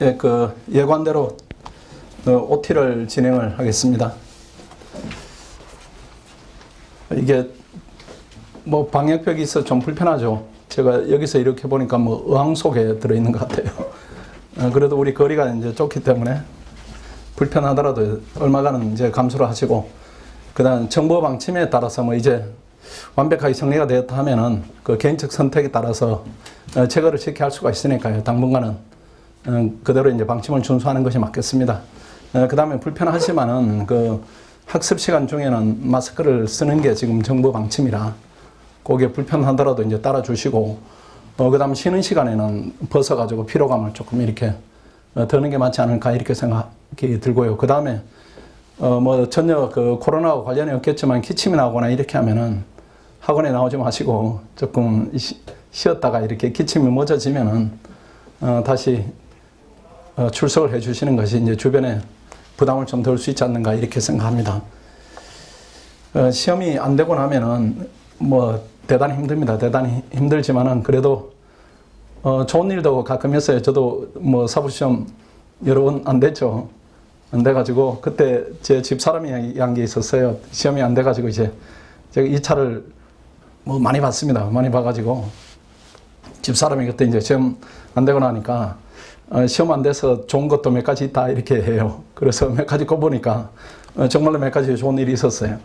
예, 예관대로 OT를 진행을 하겠습니다. 이게 뭐 방역벽이 있어 좀 불편하죠. 제가 여기서 이렇게 보니까 뭐 의왕 속에 들어있는 것 같아요. 그래도 우리 거리가 이제 좁기 때문에 불편하더라도 얼마간은 이제 감수를 하시고, 그다음 정보 방침에 따라서 뭐 이제 완벽하게 정리가 되었다 하면은 그 개인적 선택에 따라서 제거를 쉽게 할 수가 있으니까요. 당분간은 그대로 이제 방침을 준수하는 것이 맞겠습니다. 그 다음에 불편하지만은 그 학습 시간 중에는 마스크를 쓰는 게 지금 정부 방침이라 그게 불편하더라도 이제 따라주시고, 그 다음 쉬는 시간에는 벗어가지고 피로감을 조금 이렇게 드는 게 맞지 않을까 이렇게 생각이 들고요. 그 다음에 뭐 전혀 그 코로나와 관련이 없겠지만 기침이 나오거나 이렇게 하면은 학원에 나오지 마시고 조금 쉬었다가 이렇게 기침이 멎어지면은 다시 출석을 해 주시는 것이 이제 주변에 부담을 좀 덜 수 있지 않는가 이렇게 생각합니다. 시험이 안 되고 나면은 뭐 대단히 힘듭니다. 대단히 힘들지만은 그래도 좋은 일도 가끔 있어요. 저도 뭐 사부시험 여러 번 안 됐죠. 안 돼가지고 그때 제 집사람이 한 게 있었어요. 시험이 안 돼가지고 이제 제가 2차를 뭐 많이 봤습니다. 많이 봐가지고 집사람이 그때 이제 시험 안 되고 나니까 시험 안 돼서 좋은 것도 몇 가지 있다 이렇게 해요. 그래서 몇 가지 꼽으니까 정말로 몇 가지 좋은 일이 있었어요.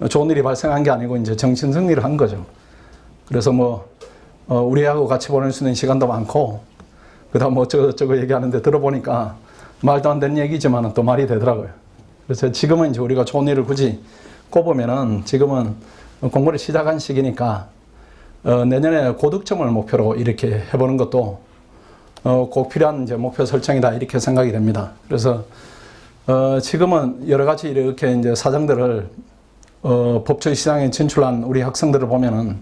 좋은 일이 발생한 게 아니고 이제 정신승리를 한 거죠. 그래서 뭐 우리하고 같이 보낼 수 있는 시간도 많고, 그다음 뭐 저거 얘기하는데 들어보니까 말도 안 되는 얘기지만 또 말이 되더라고요. 그래서 지금은 이제 우리가 좋은 일을 굳이 꼽으면은 지금은 공부를 시작한 시기니까 내년에 고득점을 목표로 이렇게 해보는 것도 꼭 필요한 이제 목표 설정이다 이렇게 생각이 됩니다. 그래서 지금은 여러 가지 이렇게 이제 사정들을 법조의 시장에 진출한 우리 학생들을 보면은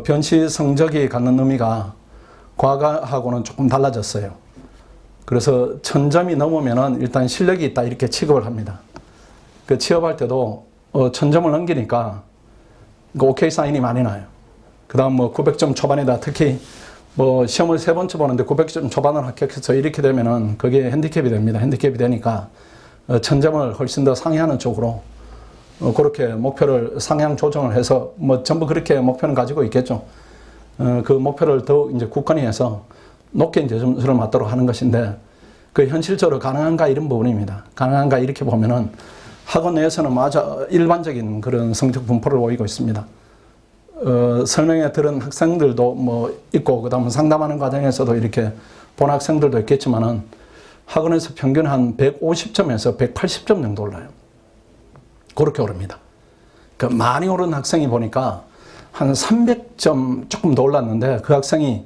변시 성적이 갖는 의미가 과거하고는 조금 달라졌어요. 그래서 1000점이 넘으면은 일단 실력이 있다 이렇게 취급을 합니다. 그 취업할 때도 1000점을 넘기니까 오케이 사인이 많이 나요. 그 다음 뭐 900점 초반이다. 특히 뭐 시험을 3번째 보는데 900점 초반을 합격해서 이렇게 되면은 그게 핸디캡이 됩니다. 핸디캡이 되니까 1000점을 훨씬 더 상회하는 쪽으로 그렇게 목표를 상향 조정을 해서 뭐 전부 그렇게 목표는 가지고 있겠죠. 그 목표를 더욱 이제 굳건히 해서 높게 이제 점수를 맞도록 하는 것인데, 그 현실적으로 가능한가 이런 부분입니다. 가능한가 이렇게 보면은 학원 내에서는 아주 일반적인 그런 성적 분포를 보이고 있습니다. 설명회 들은 학생들도 뭐 있고, 그 다음 상담하는 과정에서도 이렇게 본 학생들도 있겠지만은 학원에서 평균 한 150점에서 180점 정도 올라요. 그렇게 오릅니다. 그 많이 오른 학생이 보니까 한 300점 조금 더 올랐는데, 그 학생이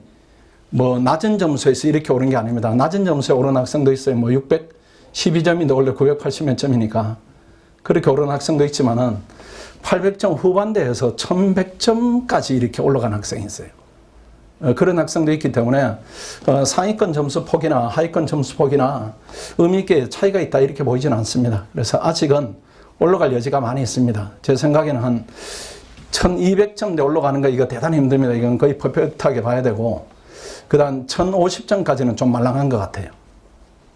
뭐 낮은 점수에서 이렇게 오른 게 아닙니다. 낮은 점수에 오른 학생도 있어요. 뭐 612점인데 원래 980몇 점이니까 그렇게 오른 학생도 있지만은 800점 후반대에서 1100점까지 이렇게 올라간 학생이 있어요. 그런 학생도 있기 때문에 상위권 점수 폭이나 하위권 점수 폭이나 의미 있게 차이가 있다 이렇게 보이지는 않습니다. 그래서 아직은 올라갈 여지가 많이 있습니다. 제 생각에는 한 1200점대 올라가는 거 이거 대단히 힘듭니다. 이건 거의 퍼펙트하게 봐야 되고, 그 다음 1050점까지는 좀 말랑한 것 같아요.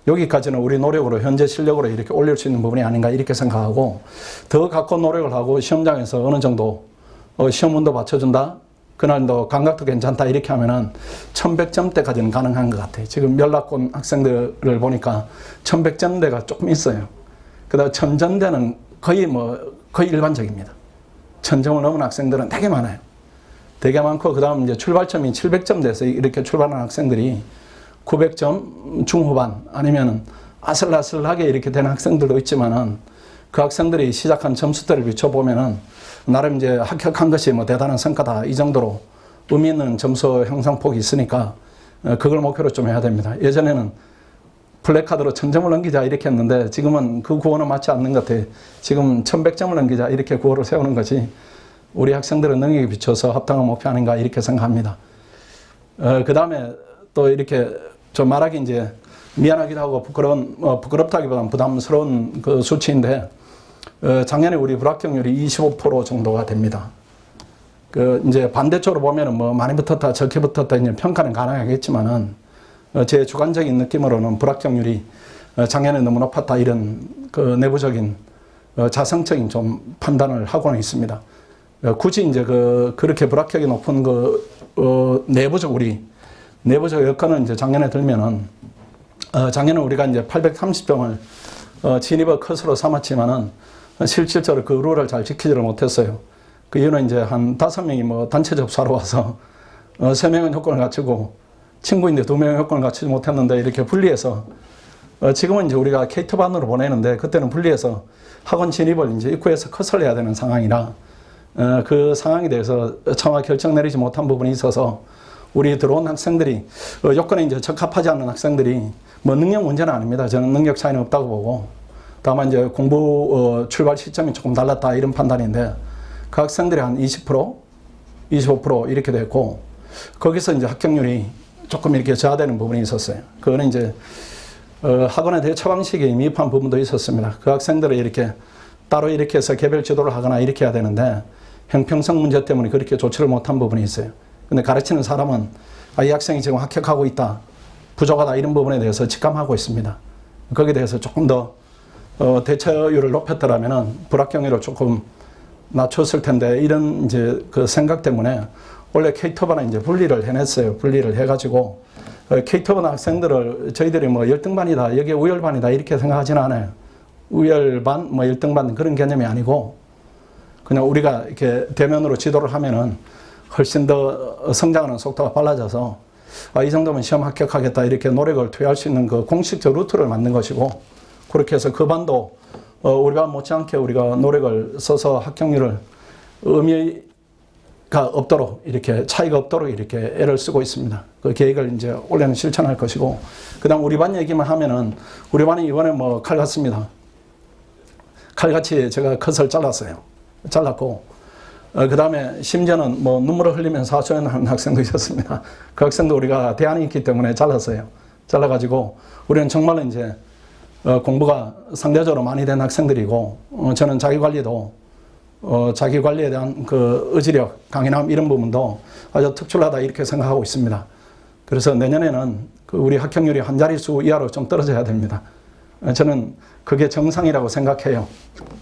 여기까지는 우리 노력으로 현재 실력으로 이렇게 올릴 수 있는 부분이 아닌가 이렇게 생각하고, 더 갖고 노력을 하고 시험장에서 어느 정도 시험문도 맞춰준다, 그날도 감각도 괜찮다 이렇게 하면은 1100점대까지는 가능한 것 같아요. 지금 연락온 학생들을 보니까 1100점대가 조금 있어요. 그 다음 1000점대는 거의 일반적입니다. 1000점을 넘은 학생들은 되게 많아요. 되게 많고, 그 다음 이제 출발점이 700점 돼서 이렇게 출발한 학생들이 900점 중후반 아니면 아슬아슬하게 이렇게 되는 학생들도 있지만은, 그 학생들이 시작한 점수대를 비춰보면은 나름 이제 합격한 것이 뭐 대단한 성과다 이 정도로 의미 있는 점수 형성폭이 있으니까 그걸 목표로 좀 해야 됩니다. 예전에는 플래카드로 1000점을 넘기자 이렇게 했는데 지금은 그 구호는 맞지 않는 것 같아요. 지금 1100점을 넘기자 이렇게 구호를 세우는 것이 우리 학생들의 능력에 비춰서 합당한 목표 아닌가 이렇게 생각합니다. 그 다음에 또 이렇게 좀 말하기 이제 미안하기도 하고 부끄럽다기보다는 부담스러운 그 수치인데, 작년에 우리 불합격률이 25% 정도가 됩니다. 그 이제 반대쪽으로 보면은 뭐 많이 붙었다 적게 붙었다 이제 평가는 가능하겠지만은 제 주관적인 느낌으로는 불합격률이 작년에 너무 높았다 이런 그 내부적인 자성적인 좀 판단을 하고는 있습니다. 굳이 이제 그렇게 불합격이 높은 내부적 여건을 이제 작년에 들면은 작년에 우리가 이제 830점을 진입의 컷으로 삼았지만은 실질적으로 그 룰을 잘 지키지를 못했어요. 그 이유는 이제 한 5명이 뭐 단체 접수하러 와서 3명은 요건을 갖추고 친구인데 2명은 요건을 갖추지 못했는데 이렇게 분리해서 지금은 이제 우리가 K2반으로 보내는데 그때는 분리해서 학원 진입을 이제 입구에서 컷을 해야 되는 상황이라 그 상황에 대해서 차마 결정 내리지 못한 부분이 있어서 우리 들어온 학생들이 요건에 이제 적합하지 않는 학생들이 뭐 능력 문제는 아닙니다. 저는 능력 차이는 없다고 보고 다만 이제 공부 출발 시점이 조금 달랐다 이런 판단인데 그 학생들이 한 20%, 25% 이렇게 됐고 거기서 이제 합격률이 조금 이렇게 저하되는 부분이 있었어요. 그거는 이제 학원의 대처 방식에 미흡한 부분도 있었습니다. 그 학생들을 이렇게 따로 이렇게 해서 개별 지도를 하거나 이렇게 해야 되는데 형평성 문제 때문에 그렇게 조치를 못한 부분이 있어요. 근데 가르치는 사람은 이 학생이 지금 합격하고 있다, 부족하다 이런 부분에 대해서 직감하고 있습니다. 거기에 대해서 조금 더 대처율을 높였더라면은 불합격률을 조금 낮췄을 텐데 이런 이제 그 생각 때문에 원래 K2반은 이제 분리를 해냈어요. 분리를 해가지고 K2반 학생들을 저희들이 뭐 열등반이다, 여기에 우열반이다 이렇게 생각하지는 않아요. 우열반, 뭐 열등반 그런 개념이 아니고 그냥 우리가 이렇게 대면으로 지도를 하면은 훨씬 더 성장하는 속도가 빨라져서 이 정도면 시험 합격하겠다 이렇게 노력을 투여할 수 있는 그 공식적 루트를 만든 것이고 그렇게 해서 그 반도 우리 반 못지않게 우리가 노력을 써서 합격률을 의미가 없도록 이렇게 차이가 없도록 이렇게 애를 쓰고 있습니다. 그 계획을 이제 올해는 실천할 것이고 그다음 우리 반 얘기만 하면은 우리 반이 이번에 뭐 칼 같습니다. 칼같이 제가 컷을 잘랐고 그 다음에 심지어는 뭐 눈물을 흘리면서 하소연하는 학생도 있었습니다. 그 학생도 우리가 대안이 있기 때문에 잘랐어요. 잘라가지고 우리는 정말로 이제 공부가 상대적으로 많이 된 학생들이고 저는 자기관리도 자기 관리에 대한 그 의지력, 강인함 이런 부분도 아주 특출나다 이렇게 생각하고 있습니다. 그래서 내년에는 그 우리 합격률이 한 자릿수 이하로 좀 떨어져야 됩니다. 저는 그게 정상이라고 생각해요.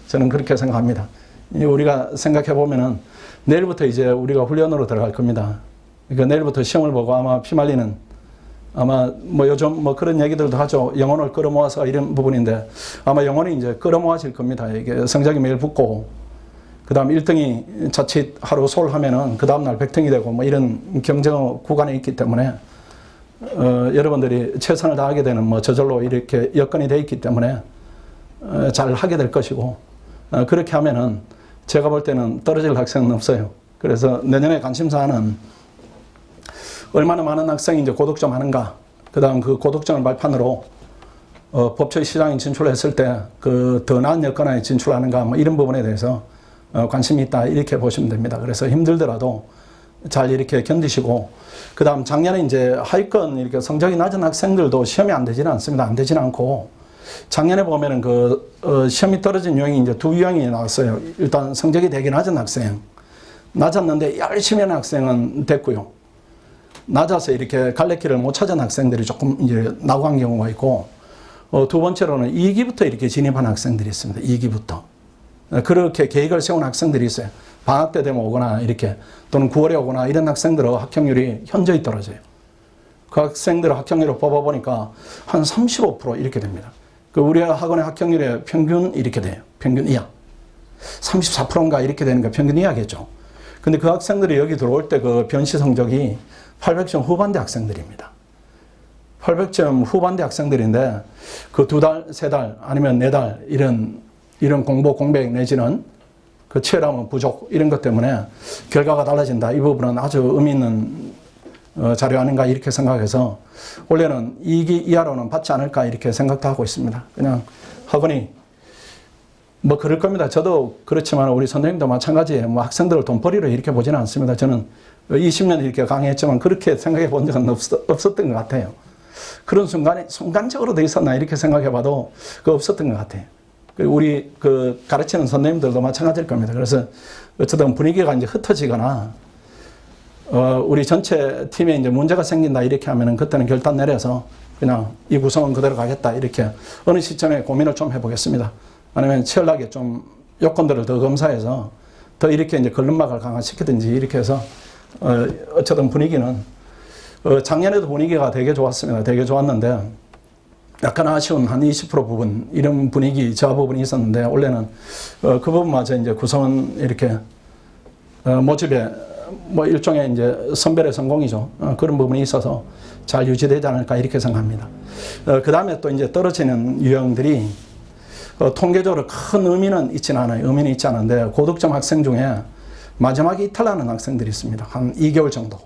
저는 그렇게 생각합니다. 우리가 생각해 보면은 내일부터 이제 우리가 훈련으로 들어갈 겁니다. 그러니까 내일부터 시험을 보고 아마 피말리는 아마 뭐 요즘 뭐 그런 얘기들도 하죠. 영혼을 끌어모아서 이런 부분인데 아마 영혼이 이제 끌어모아질 겁니다. 이게 성적이 매일 붙고 그 다음 1등이 자칫 하루 솔하면은 그 다음날 100등이 되고 뭐 이런 경쟁 구간에 있기 때문에 여러분들이 최선을 다하게 되는 뭐 저절로 이렇게 여건이 되어 있기 때문에 잘 하게 될 것이고 그렇게 하면은 제가 볼 때는 떨어질 학생은 없어요. 그래서 내년에 관심사는 얼마나 많은 학생이 이제 고득점 하는가, 그 다음 그 고득점을 발판으로 법조의 시장에 진출했을 때 그 더 나은 여건에 진출하는가 뭐 이런 부분에 대해서 관심이 있다 이렇게 보시면 됩니다. 그래서 힘들더라도 잘 이렇게 견디시고 그 다음 작년에 이제 하위권 이렇게 성적이 낮은 학생들도 시험이 안 되지는 않습니다. 안 되지는 않고 작년에 보면은 시험이 떨어진 유형이 이제 두 유형이 나왔어요. 일단 성적이 되게 낮은 학생, 낮았는데 열심히 하는 학생은 됐고요. 낮아서 이렇게 갈래길을 못 찾은 학생들이 조금 이제 나고한 경우가 있고, 두 번째로는 2기부터 이렇게 진입한 학생들이 있습니다. 2기부터. 그렇게 계획을 세운 학생들이 있어요. 방학 때 되면 오거나 이렇게 또는 9월에 오거나 이런 학생들은 합격률이 현저히 떨어져요. 그 학생들의 합격률을 뽑아보니까 한 35% 이렇게 됩니다. 그 우리 학원의 합격률의 평균 이렇게 돼요. 평균 이하. 34%인가 이렇게 되는 게 평균 이하겠죠. 근데 그 학생들이 여기 들어올 때 그 변시 성적이 800점 후반대 학생들입니다. 800점 후반대 학생들인데 그 2달, 3달 아니면 4달 이런 공부, 공백 내지는 그 치열함, 부족 이런 것 때문에 결과가 달라진다. 이 부분은 아주 의미 있는 자료 아닌가 이렇게 생각해서 원래는 2기 이하로는 받지 않을까 이렇게 생각도 하고 있습니다. 그냥 학원이 뭐 그럴 겁니다. 저도 그렇지만 우리 선생님도 마찬가지예요. 뭐 학생들을 돈벌이로 이렇게 보지는 않습니다. 저는 20년 이렇게 강의했지만 그렇게 생각해 본 적은 없었던 것 같아요. 그런 순간적으로 돼 있었나 이렇게 생각해 봐도 없었던 것 같아요. 우리 가르치는 선생님들도 마찬가지일 겁니다. 그래서 어쨌든 분위기가 이제 흩어지거나 우리 전체 팀에 이제 문제가 생긴다 이렇게 하면은 그때는 결단 내려서 그냥 이 구성은 그대로 가겠다 이렇게 어느 시점에 고민을 좀 해보겠습니다. 아니면 치열하게 좀 요건들을 더 검사해서 더 이렇게 이제 걸림막을 강화시키든지 이렇게 해서 어쨌든 분위기는 작년에도 분위기가 되게 좋았습니다. 되게 좋았는데 약간 아쉬운 한 20% 부분 이런 분위기 저하 부분이 있었는데 올해는 그 부분마저 이제 구성은 이렇게 모집에 뭐 일종의 이제 선별의 성공이죠. 그런 부분이 있어서 잘 유지되지 않을까 이렇게 생각합니다. 그 다음에 또 이제 떨어지는 유형들이 통계적으로 큰 의미는 있지는 않아요. 의미는 있지 않은데 고득점 학생 중에 마지막에 이탈하는 학생들이 있습니다. 한 2개월 정도.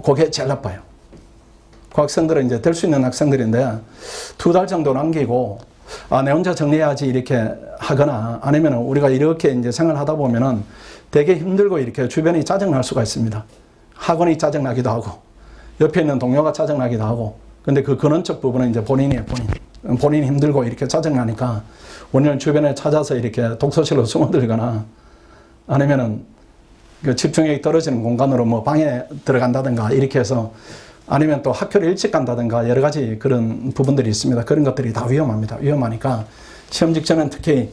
그게 제일 나빠요. 그 학생들은 이제 될 수 있는 학생들인데 2달 정도 남기고 내 혼자 정리해야지 이렇게 하거나 아니면 우리가 이렇게 이제 생활하다 보면은 되게 힘들고 이렇게 주변이 짜증날 수가 있습니다. 학원이 짜증나기도 하고 옆에 있는 동료가 짜증나기도 하고 근데 그 근원적 부분은 이제 본인이 힘들고 이렇게 짜증나니까 원래는 주변에 찾아서 이렇게 독서실로 숨어들거나 아니면은 그 집중력이 떨어지는 공간으로 뭐 방에 들어간다든가 이렇게 해서 아니면 또 학교를 일찍 간다든가 여러 가지 그런 부분들이 있습니다. 그런 것들이 다 위험합니다. 위험하니까 시험 직전엔 특히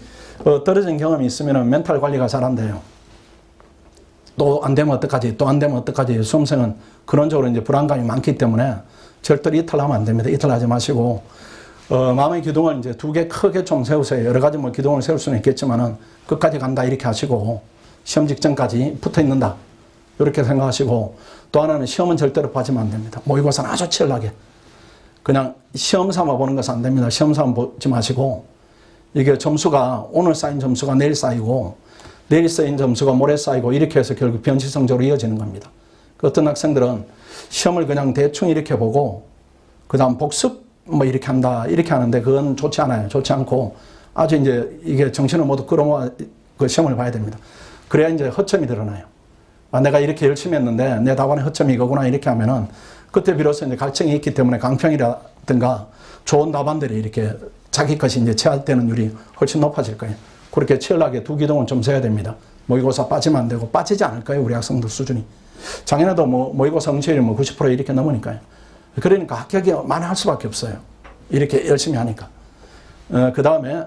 떨어진 경험이 있으면 멘탈 관리가 잘 안 돼요. 또 안 되면 어떡하지? 또 안 되면 어떡하지? 수험생은 그런적으로 이제 불안감이 많기 때문에 절대로 이탈하면 안 됩니다. 이탈하지 마시고 마음의 기둥을 이제 2개 크게 좀 세우세요. 여러 가지 뭐 기둥을 세울 수는 있겠지만은 끝까지 간다 이렇게 하시고 시험 직전까지 붙어 있는다. 이렇게 생각하시고 또 하나는 시험은 절대로 빠지면 안 됩니다. 모의고사는 아주 치열하게. 그냥 시험 삼아 보는 것은 안 됩니다. 시험 삼아 보지 마시고 이게 점수가 오늘 쌓인 점수가 내일 쌓이고 내일 쌓인 점수가 모레 쌓이고 이렇게 해서 결국 변시성적으로 이어지는 겁니다. 어떤 학생들은 시험을 그냥 대충 이렇게 보고 그 다음 복습 뭐 이렇게 한다 이렇게 하는데 그건 좋지 않아요. 좋지 않고 아주 이제 이게 정신을 모두 끌어모아 그 시험을 봐야 됩니다. 그래야 이제 허점이 드러나요. 내가 이렇게 열심히 했는데 내 답안의 허점이 이거구나 이렇게 하면은 그때 비로소 이제 갈증이 있기 때문에 강평이라든가 좋은 답안들이 이렇게 자기 것이 이제 채화되는 율이 훨씬 높아질 거예요. 그렇게 치열하게 2기둥은 좀 세야 됩니다. 모의고사 빠지면 안 되고 빠지지 않을까요? 우리 학생들 수준이. 작년에도 뭐 모의고사 응시율이 뭐 90% 이렇게 넘으니까요. 그러니까 합격이 많이 할 수밖에 없어요. 이렇게 열심히 하니까. 그 다음에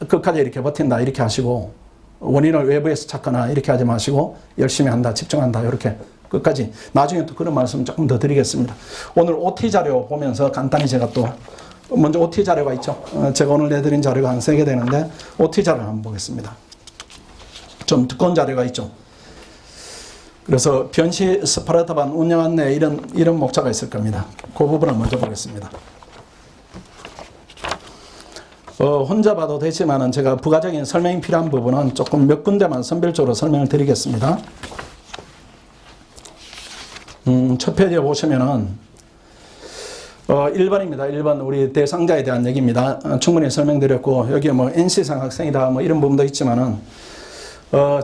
끝까지 이렇게 버틴다 이렇게 하시고 원인을 외부에서 찾거나 이렇게 하지 마시고 열심히 한다, 집중한다 이렇게 끝까지. 나중에 또 그런 말씀 조금 더 드리겠습니다. 오늘 OT 자료 보면서 간단히 제가 또 먼저 OT 자료가 있죠. 제가 오늘 내드린 자료가 한 3개 되는데 OT 자료를 한번 보겠습니다. 좀 두꺼운 자료가 있죠. 그래서 변시 스파르타반 운영 안내 이런 목차가 있을 겁니다. 그 부분을 먼저 보겠습니다. 혼자 봐도 되지만은 제가 부가적인 설명이 필요한 부분은 조금 몇 군데만 선별적으로 설명을 드리겠습니다. 첫 페이지에 보시면은 1번입니다. 1번 우리 대상자에 대한 얘기입니다. 충분히 설명드렸고 여기에 뭐 NC상 학생이다 뭐 이런 부분도 있지만은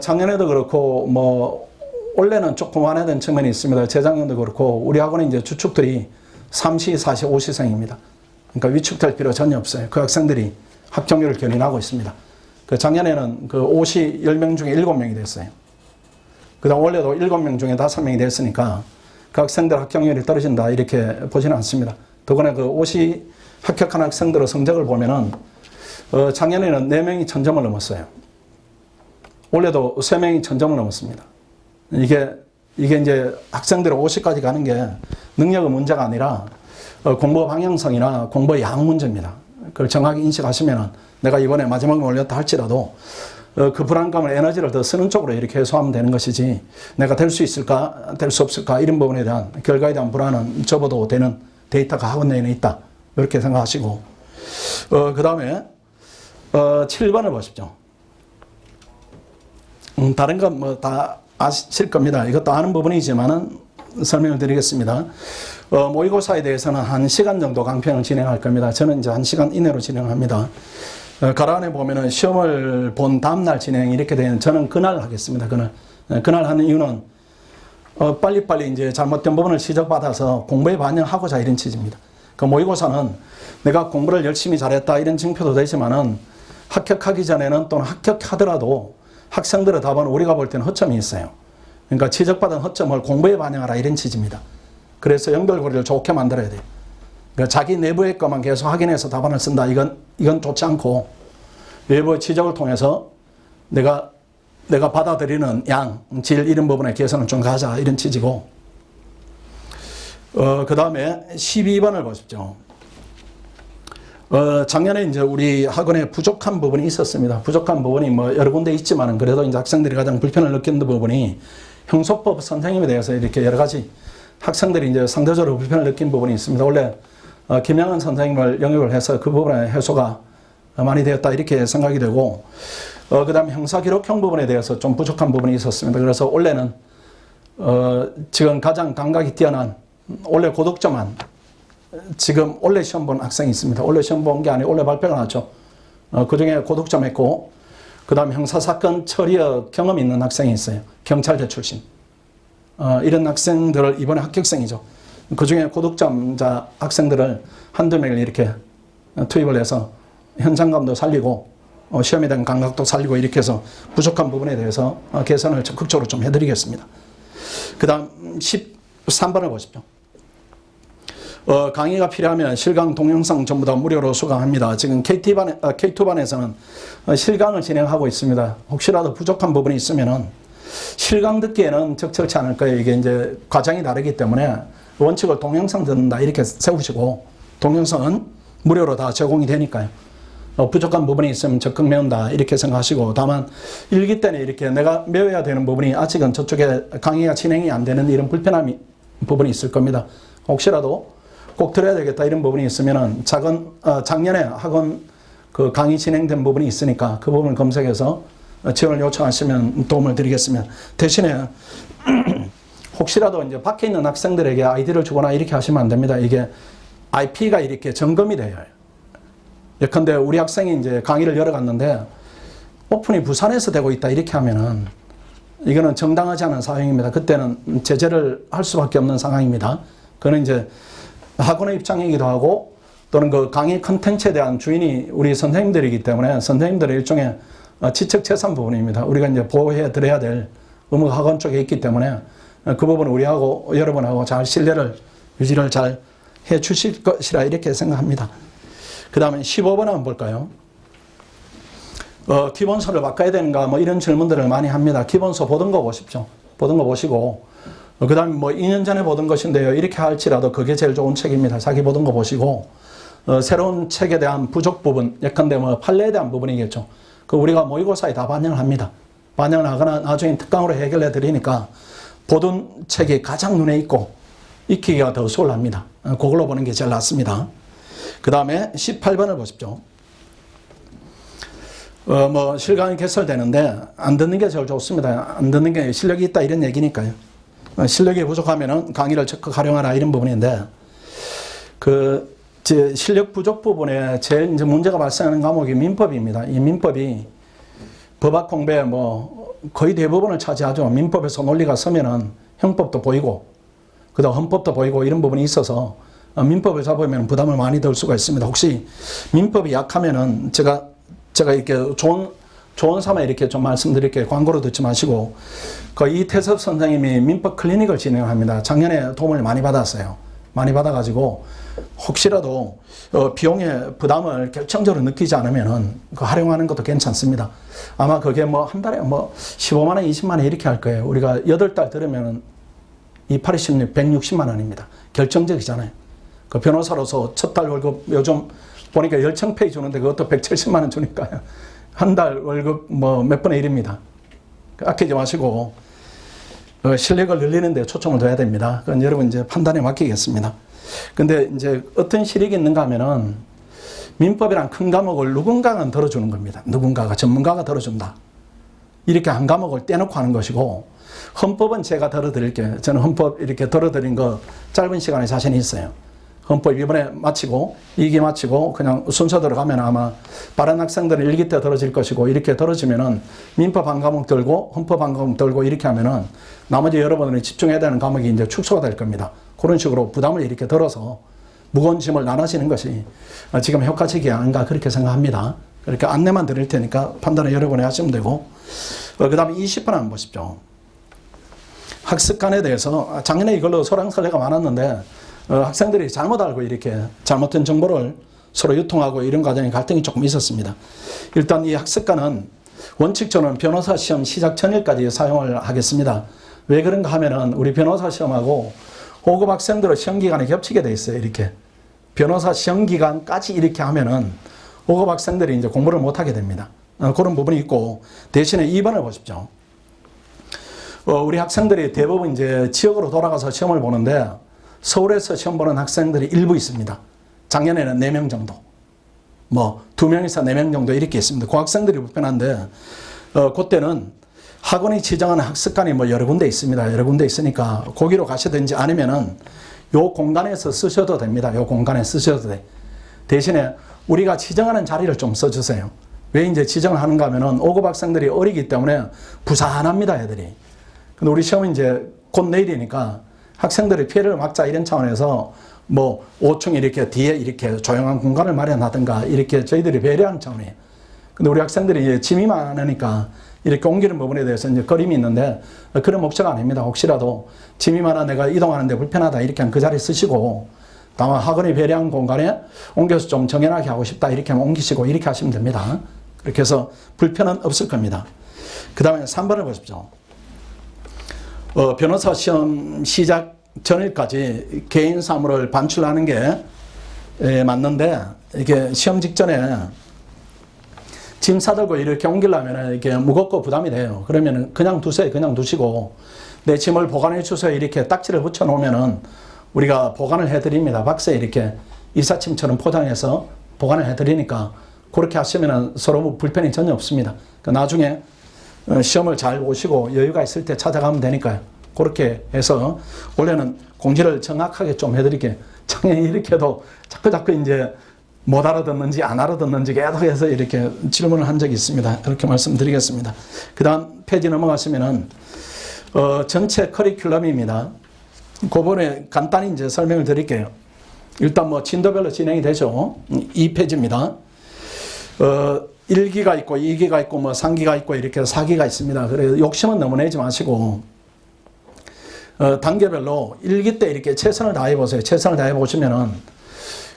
작년에도 그렇고 뭐 올해는 조금 완화된 측면이 있습니다. 재작년도 그렇고 우리 학원의 이제 주축들이 3시, 4시, 5시생입니다. 그러니까 위축될 필요 전혀 없어요. 그 학생들이 합격률을 견인하고 있습니다. 그 작년에는 그 5시 10명 중에 7명이 됐어요. 그 다음 올해도 7명 중에 5명이 됐으니까 그 학생들 합격률이 떨어진다 이렇게 보지는 않습니다. 더구나 그 5시 합격한 학생들의 성적을 보면은 작년에는 4명이 1000점을 넘었어요. 올해도 3명이 1000점을 넘었습니다. 이게 이제 학생들이 5시까지 가는 게 능력의 문제가 아니라 공부 방향성이나 공부의 양 문제입니다. 그걸 정확히 인식하시면은 내가 이번에 마지막에 올렸다 할지라도 그 불안감을 에너지를 더 쓰는 쪽으로 이렇게 해소하면 되는 것이지 내가 될 수 있을까 될 수 없을까 이런 부분에 대한 결과에 대한 불안은 접어도 되는 데이터가 학원 내에 있다 이렇게 생각하시고 그 다음에 7번을 보십시오. 다른 건 뭐 다 아실 겁니다. 이것도 아는 부분이지만은 설명을 드리겠습니다. 모의고사에 대해서는 1시간 정도 강평을 진행할 겁니다. 저는 이제 1시간 이내로 진행합니다. 가라안에 보면은 시험을 본 다음날 진행 이렇게 되는 저는 그날 하겠습니다. 그날 하는 이유는 빨리빨리 이제 잘못된 부분을 지적받아서 공부에 반영하고자 이런 취지입니다. 그 모의고사는 내가 공부를 열심히 잘했다 이런 증표도 되지만은 합격하기 전에는 또는 합격하더라도 학생들의 답은 우리가 볼 때는 허점이 있어요. 그러니까 지적받은 허점을 공부에 반영하라 이런 취지입니다. 그래서 연결고리를 좋게 만들어야 돼요. 그러니까 자기 내부의 것만 계속 확인해서 답안을 쓴다. 이건 좋지 않고 외부의 지적을 통해서 내가 받아들이는 양, 질 이런 부분의 개선을 좀 가자 이런 취지고 그 다음에 12번을 보십시오. 작년에 이제 우리 학원에 부족한 부분이 있었습니다. 부족한 부분이 뭐 여러 군데 있지만은 그래도 이제 학생들이 가장 불편을 느끼는 부분이 형소법 선생님에 대해서 이렇게 여러 가지 학생들이 이제 상대적으로 불편을 느낀 부분이 있습니다. 원래 김영환 선생님을 영입을 해서 그 부분의 해소가 많이 되었다 이렇게 생각이 되고 그 다음에 형사기록형 부분에 대해서 좀 부족한 부분이 있었습니다. 그래서 원래는 지금 가장 감각이 뛰어난 원래 고득점한 지금 원래 시험 본 학생이 있습니다. 원래 시험 본 게 아니고 원래 발표가 났죠. 그 중에 고득점 했고 그 다음에 형사사건 처리의 경험이 있는 학생이 있어요. 경찰대 출신. 이런 학생들을 이번에 합격생이죠. 그 중에 고득점자 학생들을 한두 명을 이렇게 투입을 해서 현장감도 살리고 시험에 대한 감각도 살리고 이렇게 해서 부족한 부분에 대해서 개선을 적극적으로 좀 해드리겠습니다. 그 다음 13번을 보십시오. 강의가 필요하면 실강 동영상 전부 다 무료로 수강합니다. 지금 K2반에서는 실강을 진행하고 있습니다. 혹시라도 부족한 부분이 있으면은 실강 듣기에는 적절치 않을 거예요. 이게 이제 과정이 다르기 때문에 원칙을 동영상 듣는다 이렇게 세우시고 동영상은 무료로 다 제공이 되니까요. 부족한 부분이 있으면 적극 메운다 이렇게 생각하시고 다만 일기 때는 이렇게 내가 메워야 되는 부분이 아직은 저쪽에 강의가 진행이 안 되는 이런 불편함이 부분이 있을 겁니다. 혹시라도 꼭 들어야 되겠다 이런 부분이 있으면은 작년에 학원 그 강의 진행된 부분이 있으니까 그 부분을 검색해서 지원을 요청하시면 도움을 드리겠습니다. 대신에 혹시라도 이제 밖에 있는 학생들에게 아이디를 주거나 이렇게 하시면 안 됩니다. 이게 IP가 이렇게 점검이 돼요. 예컨대 우리 학생이 이제 강의를 열어갔는데 오픈이 부산에서 되고 있다 이렇게 하면은 이거는 정당하지 않은 사항입니다. 그때는 제재를 할 수밖에 없는 상황입니다. 그는 이제 학원의 입장이기도 하고 또는 그 강의 컨텐츠에 대한 주인이 우리 선생님들이기 때문에 선생님들의 일종의 지적재산 부분입니다. 우리가 이제 보호해 드려야 될 의무가 학원 쪽에 있기 때문에 그 부분은 우리하고 여러분하고 잘 신뢰를 유지를 잘 해 주실 것이라 이렇게 생각합니다. 그 다음에 15번 한번 볼까요? 기본서를 바꿔야 되는가 뭐 이런 질문들을 많이 합니다. 기본서 보던 거 보십시오. 보던 거 보시고 그 다음에 뭐 2년 전에 보던 것인데요. 이렇게 할지라도 그게 제일 좋은 책입니다. 자기 보던 거 보시고 새로운 책에 대한 부족 부분 예컨대 뭐 판례에 대한 부분이겠죠. 그 우리가 모의고사에 다 반영을 합니다. 반영을 하거나 나중에 특강으로 해결해 드리니까 보던 책이 가장 눈에 있고 익히기가 더 수월합니다. 그걸로 보는 게 제일 낫습니다. 그 다음에 18번을 보십시오. 뭐 실강이 개설되는데 안 듣는 게 제일 좋습니다. 안 듣는 게 실력이 있다 이런 얘기니까요. 실력이 부족하면은 강의를 적극 활용하라 이런 부분인데 제 실력 부족 부분에 제일 이제 문제가 발생하는 과목이 민법입니다. 이 민법이 법학 공부에 뭐 거의 대부분을 차지하죠. 민법에서 논리가 서면은 형법도 보이고 그다음 헌법도 보이고 이런 부분이 있어서 민법을 잡으면 부담을 많이 덜 수가 있습니다. 혹시 민법이 약하면은 제가 이렇게 조언 삼아 이렇게 좀 말씀드릴게요. 광고로 듣지 마시고 그 이태섭 선생님이 민법 클리닉을 진행합니다. 작년에 도움을 많이 받았어요. 많이 받아가지고 혹시라도 비용의 부담을 결정적으로 느끼지 않으면은 그 활용하는 것도 괜찮습니다. 아마 그게 뭐 한 달에 뭐 15만 원, 20만 원 이렇게 할 거예요. 우리가 8달 들으면은 28, 160만 원입니다. 결정적이잖아요. 그 변호사로서 첫 달 월급 요즘 보니까 10,000페이 주는데 그것도 170만 원 주니까요. 한 달 월급 뭐 몇 분의 1입니다. 아끼지 마시고 실력을 늘리는 데 초점을 둬야 됩니다. 그건 여러분 이제 판단에 맡기겠습니다. 근데 이제 어떤 실력이 있는가 하면은 민법이란 큰 과목을 누군가가 들어주는 겁니다. 누군가가 전문가가 들어준다. 이렇게 한 과목을 떼놓고 하는 것이고 헌법은 제가 들어드릴게요. 저는 헌법 이렇게 들어드린 거 짧은 시간에 자신이 있어요. 헌법 이번에 마치고 2기 마치고 그냥 순서대로 가면 아마 빠른 학생들은 1기 때 들어질 것이고 이렇게 들어지면은 민법 한 과목 들고 헌법 한 과목 들고 이렇게 하면은 나머지 여러분들이 집중해야 되는 과목이 이제 축소가 될 겁니다. 그런 식으로 부담을 이렇게 들어서 무거운 짐을 나눠지는 것이 지금 효과적이 아닌가 그렇게 생각합니다. 그렇게 안내만 드릴 테니까 판단을 여러분이 하시면 되고 그 다음에 20번 한번 보십시오. 학습관에 대해서 작년에 이걸로 소랑설레가 많았는데 학생들이 잘못 알고 이렇게 잘못된 정보를 서로 유통하고 이런 과정에 갈등이 조금 있었습니다. 일단 이 학습관은 원칙적으로는 변호사 시험 시작 전일까지 사용을 하겠습니다. 왜 그런가 하면은 우리 변호사 시험하고 5급 학생들의 시험 기간이 겹치게 돼 있어요. 이렇게 변호사 시험 기간까지 이렇게 하면은 5급 학생들이 이제 공부를 못 하게 됩니다. 그런 부분이 있고, 대신에 2번을 보십시오. 우리 학생들이 대부분 이제 지역으로 돌아가서 시험을 보는데 서울에서 시험 보는 학생들이 일부 있습니다. 작년에는 4명 정도, 뭐 2명에서 4명 정도 이렇게 있습니다. 그 학생들이 불편한데 그때는 학원이 지정하는 학습관이 뭐 여러 군데 있습니다. 여러 군데 있으니까 거기로 가시든지 아니면은 요 공간에서 쓰셔도 됩니다. 요 공간에 쓰셔도 돼. 대신에 우리가 지정하는 자리를 좀 써주세요. 왜 이제 지정을 하는가 하면은 5급 학생들이 어리기 때문에 부산합니다, 애들이. 근데 우리 시험은 이제 곧 내일이니까 학생들이 피해를 막자 이런 차원에서 뭐 5층 이렇게 뒤에 이렇게 조용한 공간을 마련하든가 이렇게 저희들이 배려하는 차원이에요. 근데 우리 학생들이 이제 짐이 많으니까 이렇게 옮기는 부분에 대해서 이제 거림이 있는데 그런 목적 아닙니다. 혹시라도 짐이 많아 내가 이동하는데 불편하다 이렇게 하면 그 자리에 쓰시고, 다만 학원이 배려한 공간에 옮겨서 좀 정연하게 하고 싶다 이렇게 하면 옮기시고 이렇게 하시면 됩니다. 그렇게 해서 불편은 없을 겁니다. 그 다음에 3번을 보십시오. 변호사 시험 시작 전일까지 개인 사무를 반출하는 게 맞는데, 이게 시험 직전에 짐 싸들고 이렇게 옮기려면 이게 무겁고 부담이 돼요. 그러면 그냥 두세요. 그냥 두시고 내 짐을 보관해 주세요. 이렇게 딱지를 붙여 놓으면은 우리가 보관을 해 드립니다. 박스에 이렇게 이삿짐처럼 포장해서 보관을 해 드리니까 그렇게 하시면은 서로 불편이 전혀 없습니다. 나중에 시험을 잘 보시고 여유가 있을 때 찾아가면 되니까요. 그렇게 해서 원래는 공지를 정확하게 좀 해드릴게요. 작년에 이렇게 해도 자꾸 이제 못 알아듣는지 안 알아듣는지 계속해서 이렇게 질문을 한 적이 있습니다. 이렇게 말씀드리겠습니다. 그 다음 페이지 넘어가시면은 전체 커리큘럼입니다. 그 부분에 간단히 이제 설명을 드릴게요. 일단 뭐 진도별로 진행이 되죠. 2페이지입니다. 1기가 있고 2기가 있고 뭐 3기가 있고 이렇게 4기가 있습니다. 그래서 욕심은 너무 내지 마시고 단계별로 1기 때 이렇게 최선을 다해 보세요. 최선을 다해 보시면은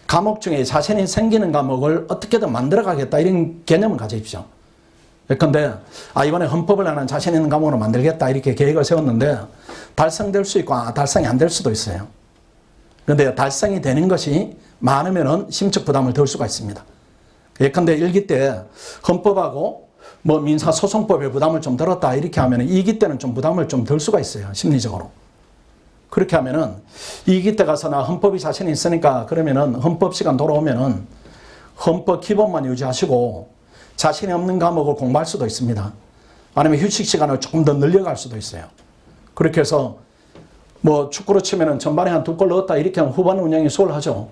과목 중에 자신이 생기는 과목을 어떻게든 만들어 가겠다 이런 개념을 가지십시오. 예컨대 이번에 헌법을 하는 자신 있는 과목으로 만들겠다 이렇게 계획을 세웠는데 달성될 수 있고 달성이 안 될 수도 있어요. 그런데 달성이 되는 것이 많으면은 심적 부담을 덜 수가 있습니다. 예컨대 1기 때 헌법하고 뭐 민사소송법에 부담을 좀 덜었다 이렇게 하면 2기 때는 좀 부담을 좀 덜 수가 있어요. 심리적으로. 그렇게 하면은 2기 때 가서 나 헌법이 자신이 있으니까 그러면은 헌법 시간 돌아오면은 헌법 기본만 유지하시고 자신이 없는 과목을 공부할 수도 있습니다. 아니면 휴식 시간을 조금 더 늘려갈 수도 있어요. 그렇게 해서 뭐 축구로 치면은 전반에 한 2골 넣었다 이렇게 하면 후반 운영이 수월하죠.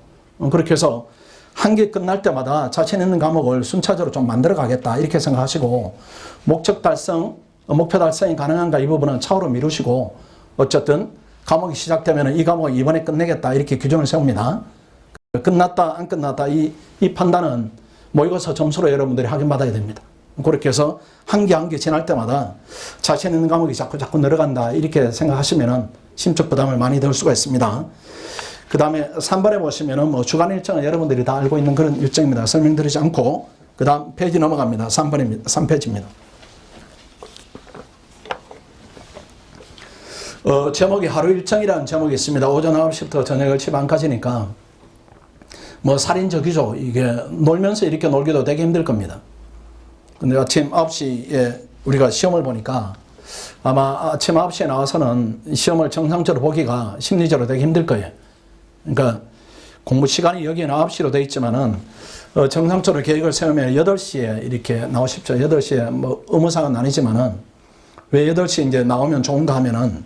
그렇게 해서 한 개 끝날 때마다 자신 있는 과목을 순차적으로 좀 만들어 가겠다 이렇게 생각하시고, 목적 달성, 목표 달성이 가능한가 이 부분은 차후로 미루시고 어쨌든 과목이 시작되면 이 과목을 이번에 끝내겠다 이렇게 규정을 세웁니다. 끝났다 안 끝났다 이 판단은 모의고사 점수로 여러분들이 확인받아야 됩니다. 그렇게 해서 한 개 한 개 지날 때마다 자신 있는 과목이 자꾸 늘어간다 이렇게 생각하시면은 심적 부담을 많이 덜 수가 있습니다. 그 다음에 3번에 보시면은 뭐 주간 일정은 여러분들이 다 알고 있는 그런 일정입니다. 설명드리지 않고 그 다음 페이지 넘어갑니다. 3번입니다. 3페이지입니다. 제목이 하루 일정이라는 제목이 있습니다. 오전 9시부터 저녁 10시 반까지니까 뭐 살인적이죠. 이게 놀면서 이렇게 놀기도 되게 힘들 겁니다. 근데 아침 9시에 우리가 시험을 보니까 아마 아침 9시에 나와서는 시험을 정상적으로 보기가 심리적으로 되게 힘들 거예요. 그러니까 공부 시간이 여기는 9시로 되어 있지만은 정상적으로 계획을 세우면 8시에 이렇게 나오십시오. 8시에 뭐 의무상은 아니지만은 왜 8시에 이제 나오면 좋은가 하면은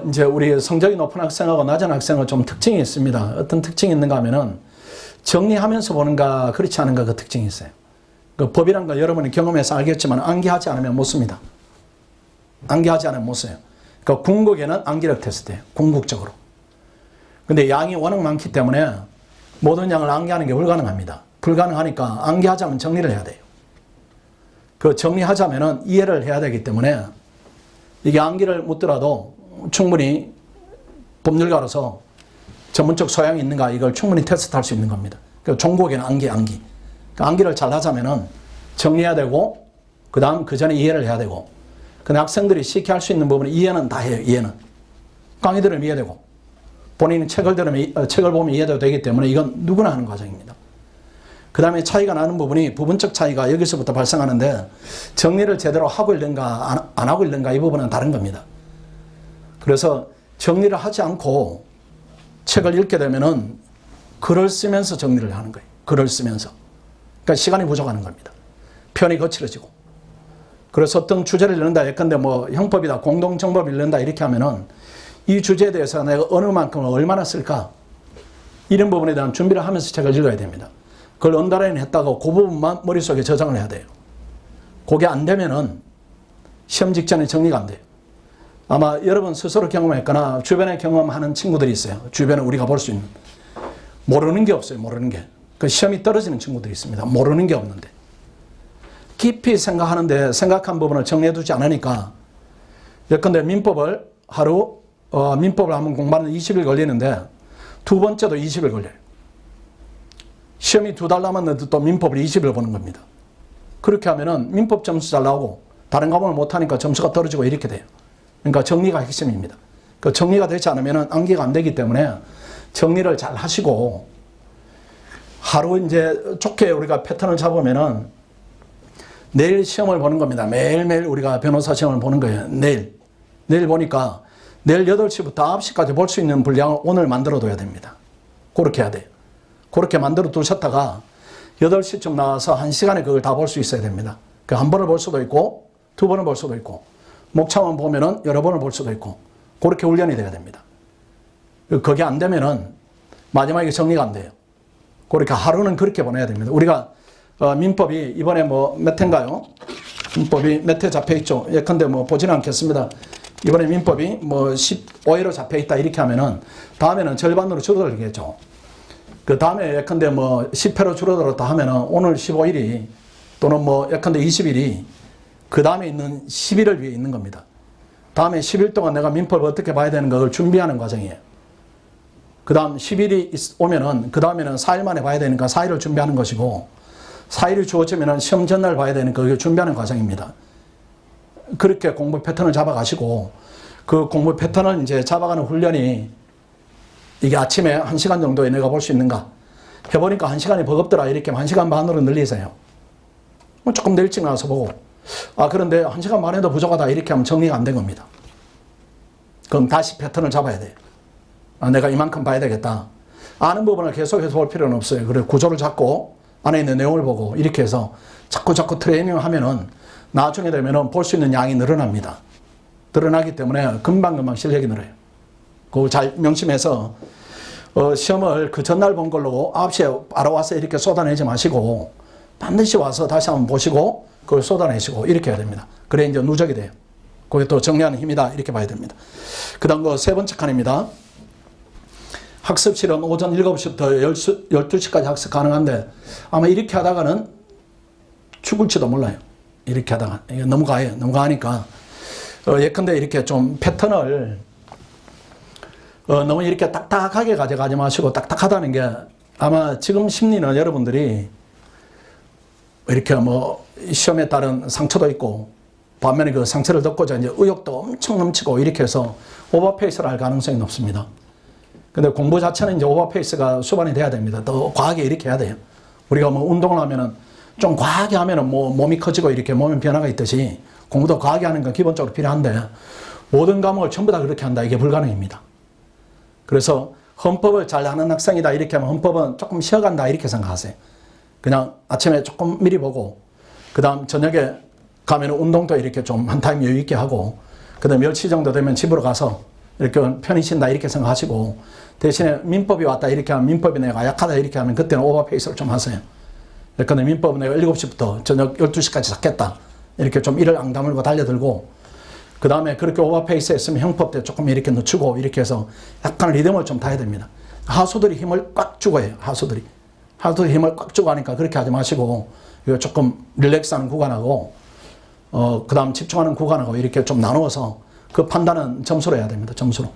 이제 우리 성적이 높은 학생하고 낮은 학생은 좀 특징이 있습니다. 어떤 특징이 있는가 하면은 정리하면서 보는가 그렇지 않은가 그 특징이 있어요. 그 법이란 거 여러분이 경험해서 알겠지만 암기하지 않으면 못 씁니다. 암기하지 않으면 못 써요. 그러니까 궁극에는 암기력 테스트예요. 궁극적으로. 근데 양이 워낙 많기 때문에 모든 양을 암기하는 게 불가능합니다. 불가능하니까 암기하자면 정리를 해야 돼요. 그 정리하자면은 이해를 해야 되기 때문에 이게 암기를 묻더라도 충분히 법률가로서 전문적 소양이 있는가 이걸 충분히 테스트할 수 있는 겁니다. 종국에는 암기. 그러니까 암기를 잘 하자면은 정리해야 되고, 그 다음 그 전에 이해를 해야 되고, 근데 학생들이 쉽게 할 수 있는 부분은 이해는 다 해요. 이해는 강의 들으면 이해되고, 본인이 책을 보면 이해도 되기 때문에 이건 누구나 하는 과정입니다. 그 다음에 차이가 나는 부분이 부분적 차이가 여기서부터 발생하는데, 정리를 제대로 하고 있는가 안 하고 있는가 이 부분은 다른 겁니다. 그래서 정리를 하지 않고 책을 읽게 되면은 글을 쓰면서 정리를 하는 거예요. 글을 쓰면서. 그러니까 시간이 부족하는 겁니다. 편이 거칠어지고. 그래서 어떤 주제를 읽는다, 예컨대 뭐 형법이다, 공동정법을 읽는다 이렇게 하면은 이 주제에 대해서 내가 어느 만큼 얼마나 쓸까? 이런 부분에 대한 준비를 하면서 책을 읽어야 됩니다. 그걸 언더라인 했다고 그 부분만 머릿속에 저장을 해야 돼요. 그게 안 되면은 시험 직전에 정리가 안 돼요. 아마 여러분 스스로 경험했거나 주변에 경험하는 친구들이 있어요. 주변에 우리가 볼 수 있는. 모르는 게 없어요. 모르는 게. 그 시험이 떨어지는 친구들이 있습니다. 모르는 게 없는데. 깊이 생각하는데 생각한 부분을 정리해두지 않으니까, 예컨대 민법을 민법을 한번 공부하는데 20일 걸리는데 두 번째도 20일 걸려요. 시험이 2달 남았는데 또 민법을 20일 보는 겁니다. 그렇게 하면은 민법 점수 잘 나오고 다른 과목을 못하니까 점수가 떨어지고 이렇게 돼요. 그러니까 정리가 핵심입니다. 그 정리가 되지 않으면 암기가 안 되기 때문에 정리를 잘 하시고, 하루 이제 좋게 우리가 패턴을 잡으면은 내일 시험을 보는 겁니다. 매일매일 우리가 변호사 시험을 보는 거예요. 내일 보니까 내일 8시부터 9시까지 볼 수 있는 분량을 오늘 만들어 둬야 됩니다. 그렇게 해야 돼요. 그렇게 만들어 두셨다가 8시쯤 나와서 1시간에 그걸 다 볼 수 있어야 됩니다. 그 한 번을 볼 수도 있고 2번을 볼 수도 있고, 목차만 보면은 여러 번을 볼 수도 있고, 그렇게 훈련이 돼야 됩니다. 그게 안 되면은 마지막에 정리가 안 돼요. 그러니까 하루는 그렇게 보내야 됩니다. 우리가 민법이 이번에 뭐 몇 회인가요? 민법이 몇 회 잡혀 있죠. 예컨대 뭐 보지는 않겠습니다. 이번에 민법이 뭐 15회로 잡혀 있다 이렇게 하면은 다음에는 절반으로 줄어들겠죠. 그 다음에 예컨대 뭐 10회로 줄어들었다 하면은 오늘 15일이 또는 뭐 예컨대 20일이 그 다음에 있는 10일을 위해 있는 겁니다. 다음에 10일 동안 내가 민법을 어떻게 봐야 되는 걸 준비하는 과정이에요. 그 다음 10일이 오면은 그 다음에는 4일 만에 봐야 되니까 4일을 준비하는 것이고, 4일이 주어지면은 시험 전날 봐야 되니까 그걸 준비하는 과정입니다. 그렇게 공부 패턴을 잡아가시고, 그 공부 패턴을 이제 잡아가는 훈련이, 이게 아침에 1시간 정도에 내가 볼 수 있는가? 해보니까 1시간이 버겁더라. 이렇게 하면 1시간 반으로 늘리세요. 조금 더 일찍 나와서 보고, 그런데 1시간 반에도 부족하다. 이렇게 하면 정리가 안 된 겁니다. 그럼 다시 패턴을 잡아야 돼요. 내가 이만큼 봐야 되겠다. 아는 부분을 계속해서 볼 필요는 없어요. 그래 구조를 잡고 안에 있는 내용을 보고 이렇게 해서 자꾸 트레이닝을 하면은 나중에 되면은 볼 수 있는 양이 늘어납니다. 늘어나기 때문에 금방 실력이 늘어요. 그걸 잘 명심해서 시험을 그 전날 본 걸로 9시에 바로 와서 이렇게 쏟아내지 마시고 반드시 와서 다시 한번 보시고 그걸 쏟아내시고 이렇게 해야 됩니다. 그래 이제 누적이 돼요. 그게 또 정리하는 힘이다 이렇게 봐야 됩니다. 그 다음 그 세 번째 칸입니다. 학습실은 오전 7시부터 12시까지 학습 가능한데 아마 이렇게 하다가는 죽을지도 몰라요. 이렇게 하다가 이게 너무 가니까 예컨대 이렇게 좀 패턴을 너무 이렇게 딱딱하게 가져가지 마시고, 딱딱하다는 게 아마 지금 심리는 여러분들이 이렇게 뭐 시험에 따른 상처도 있고 반면에 그 상처를 덮고자 이제 의욕도 엄청 넘치고 이렇게 해서 오버페이스를 할 가능성이 높습니다. 근데 공부 자체는 이제 오버페이스가 수반이 돼야 됩니다. 더 과하게 이렇게 해야 돼요. 우리가 뭐 운동을 하면은 좀 과하게 하면은 뭐 몸이 커지고 이렇게 몸에 변화가 있듯이 공부도 과하게 하는 건 기본적으로 필요한데 모든 과목을 전부 다 그렇게 한다. 이게 불가능입니다. 그래서 헌법을 잘 아는 학생이다 이렇게 하면 헌법은 조금 쉬어간다 이렇게 생각하세요. 그냥 아침에 조금 미리 보고 그 다음 저녁에 가면 운동도 이렇게 좀 한 타임 여유 있게 하고 그 다음 10시 정도 되면 집으로 가서 이렇게 편히 쉰다 이렇게 생각하시고 대신에 민법이 왔다 이렇게 하면 민법이 내가 약하다 이렇게 하면 그때는 오버페이스를 좀 하세요. 그러니까 민법은 내가 7시부터 저녁 12시까지 잡겠다. 이렇게 좀 이를 앙다물고 달려들고 그 다음에 그렇게 오버페이스 했으면 형법 때 조금 이렇게 늦추고 이렇게 해서 약간 리듬을 좀 타야 됩니다. 하수들이 힘을 꽉 주고 해요. 하수들이 힘을 꽉 주고 하니까 그렇게 하지 마시고 이거 조금 릴렉스하는 구간하고 그 다음 집중하는 구간하고 이렇게 좀 나누어서 그 판단은 점수로 해야 됩니다. 점수로.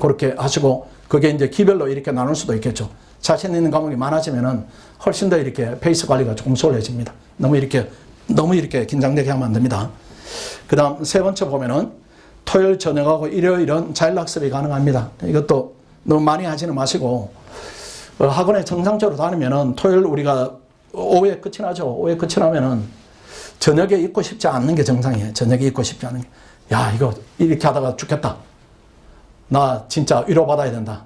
그렇게 하시고, 그게 이제 기별로 이렇게 나눌 수도 있겠죠. 자신 있는 과목이 많아지면은 훨씬 더 이렇게 페이스 관리가 조금 수월해집니다. 너무 이렇게 긴장되게 하면 안 됩니다. 그 다음 세 번째 보면은 토요일 저녁하고 일요일은 자율학습이 가능합니다. 이것도 너무 많이 하지는 마시고, 학원에 정상적으로 다니면은 토요일 우리가 오후에 끝이 나죠. 오후에 끝이 나면은 저녁에 있고 싶지 않는 게 정상이에요. 저녁에 있고 싶지 않은 게. 야, 이거 이렇게 하다가 죽겠다. 나 진짜 위로받아야 된다.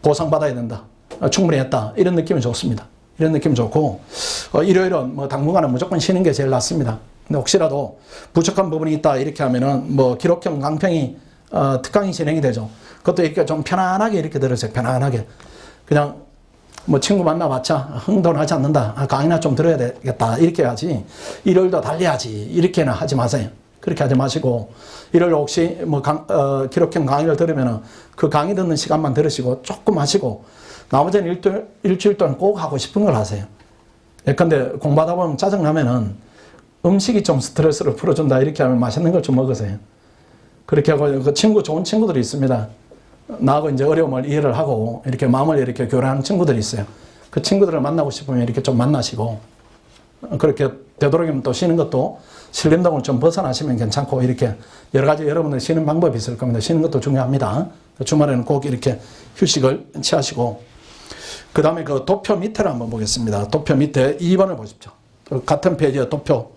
보상받아야 된다. 충분히 했다. 이런 느낌이 좋습니다. 이런 느낌 좋고, 일요일은 뭐 당분간은 무조건 쉬는 게 제일 낫습니다. 근데 혹시라도 부족한 부분이 있다 이렇게 하면은 뭐 기록형 강평이 특강이 진행이 되죠. 그것도 이렇게 좀 편안하게 이렇게 들으세요. 편안하게. 그냥 뭐 친구 만나봤자 흥분하지 않는다. 강의나 좀 들어야 되겠다. 이렇게 해야지. 일요일도 달려야지. 이렇게는 하지 마세요. 그렇게 하지 마시고, 일요일 혹시 뭐 기록형 강의를 들으면은 그 강의 듣는 시간만 들으시고 조금 하시고, 나머지는 일주일 동안 꼭 하고 싶은 걸 하세요. 예컨대 공부하다 보면 짜증나면은 음식이 좀 스트레스를 풀어준다 이렇게 하면 맛있는 걸 좀 먹으세요. 그렇게 하고 그 좋은 친구들이 있습니다. 나하고 이제 어려움을 이해를 하고 이렇게 마음을 이렇게 교류하는 친구들이 있어요. 그 친구들을 만나고 싶으면 이렇게 좀 만나시고, 그렇게 되도록이면 또 쉬는 것도 신림동을 좀 벗어나시면 괜찮고, 이렇게 여러 가지 여러분들 쉬는 방법이 있을 겁니다. 쉬는 것도 중요합니다. 주말에는 꼭 이렇게 휴식을 취하시고, 그 다음에 그 도표 밑에를 한번 보겠습니다. 도표 밑에 2번을 보십시오. 같은 페이지에 도표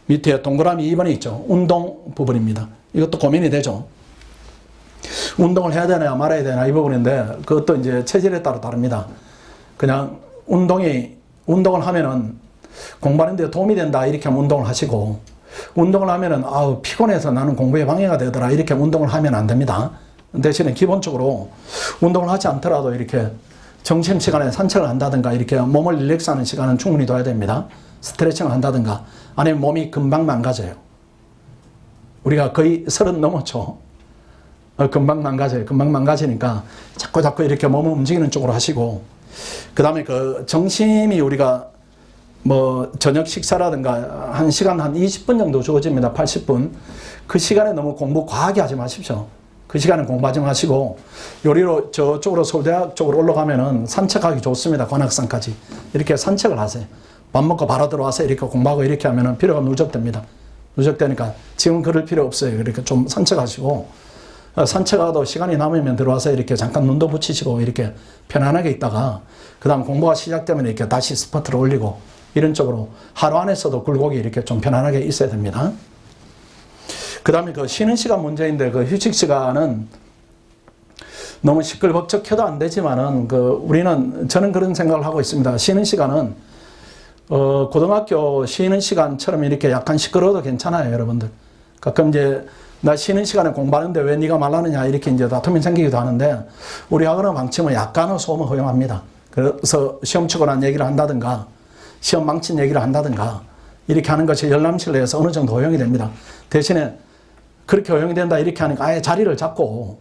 밑에 동그라미 2번이 있죠. 운동 부분입니다. 이것도 고민이 되죠. 운동을 해야 되나 말아야 되나 이 부분인데, 그것도 이제 체질에 따라 다릅니다. 그냥 운동을 하면은 공부하는 데 도움이 된다 이렇게 하면 운동을 하시고, 운동을 하면은 아우 피곤해서 나는 공부에 방해가 되더라 이렇게 운동을 하면 안 됩니다. 대신에 기본적으로 운동을 하지 않더라도 이렇게 점심시간에 산책을 한다든가 이렇게 몸을 릴렉스하는 시간은 충분히 둬야 됩니다. 스트레칭을 한다든가, 아니면 몸이 금방 망가져요. 우리가 거의 30 넘었죠. 금방 망가져요. 금방 망가지니까 자꾸 이렇게 몸을 움직이는 쪽으로 하시고, 그 다음에 그 정심이 우리가 뭐 저녁 식사라든가 1시간 한 20분 정도 주어집니다. 80분. 그 시간에 너무 공부 과하게 하지 마십시오. 그 시간에 공부하지 마시고, 요리로 저쪽으로 서울대학 쪽으로 올라가면은 산책하기 좋습니다. 관악산까지. 이렇게 산책을 하세요. 밥 먹고 바로 들어와서 이렇게 공부하고 이렇게 하면은 피로가 누적됩니다. 누적되니까 지금 그럴 필요 없어요. 이렇게 좀 산책하시고, 산책하도 시간이 남으면 들어와서 이렇게 잠깐 눈도 붙이시고 이렇게 편안하게 있다가, 그 다음 공부가 시작되면 이렇게 다시 스퍼트를 올리고, 이런 쪽으로 하루 안에서도 굴곡이 이렇게 좀 편안하게 있어야 됩니다. 그 다음에 그 쉬는 시간 문제인데, 그 휴식 시간은 너무 시끌벅적해도 안 되지만은, 저는 그런 생각을 하고 있습니다. 쉬는 시간은, 고등학교 쉬는 시간처럼 이렇게 약간 시끄러워도 괜찮아요, 여러분들. 가끔 이제, 나 쉬는 시간에 공부하는데 왜 네가 말하느냐, 이렇게 이제 다툼이 생기기도 하는데, 우리 학원의 방침은 약간의 소음을 허용합니다. 그래서 시험 치고 난 얘기를 한다든가, 시험 망친 얘기를 한다든가, 이렇게 하는 것이 열람실 내에서 어느 정도 허용이 됩니다. 대신에 그렇게 허용이 된다 이렇게 하니까 아예 자리를 잡고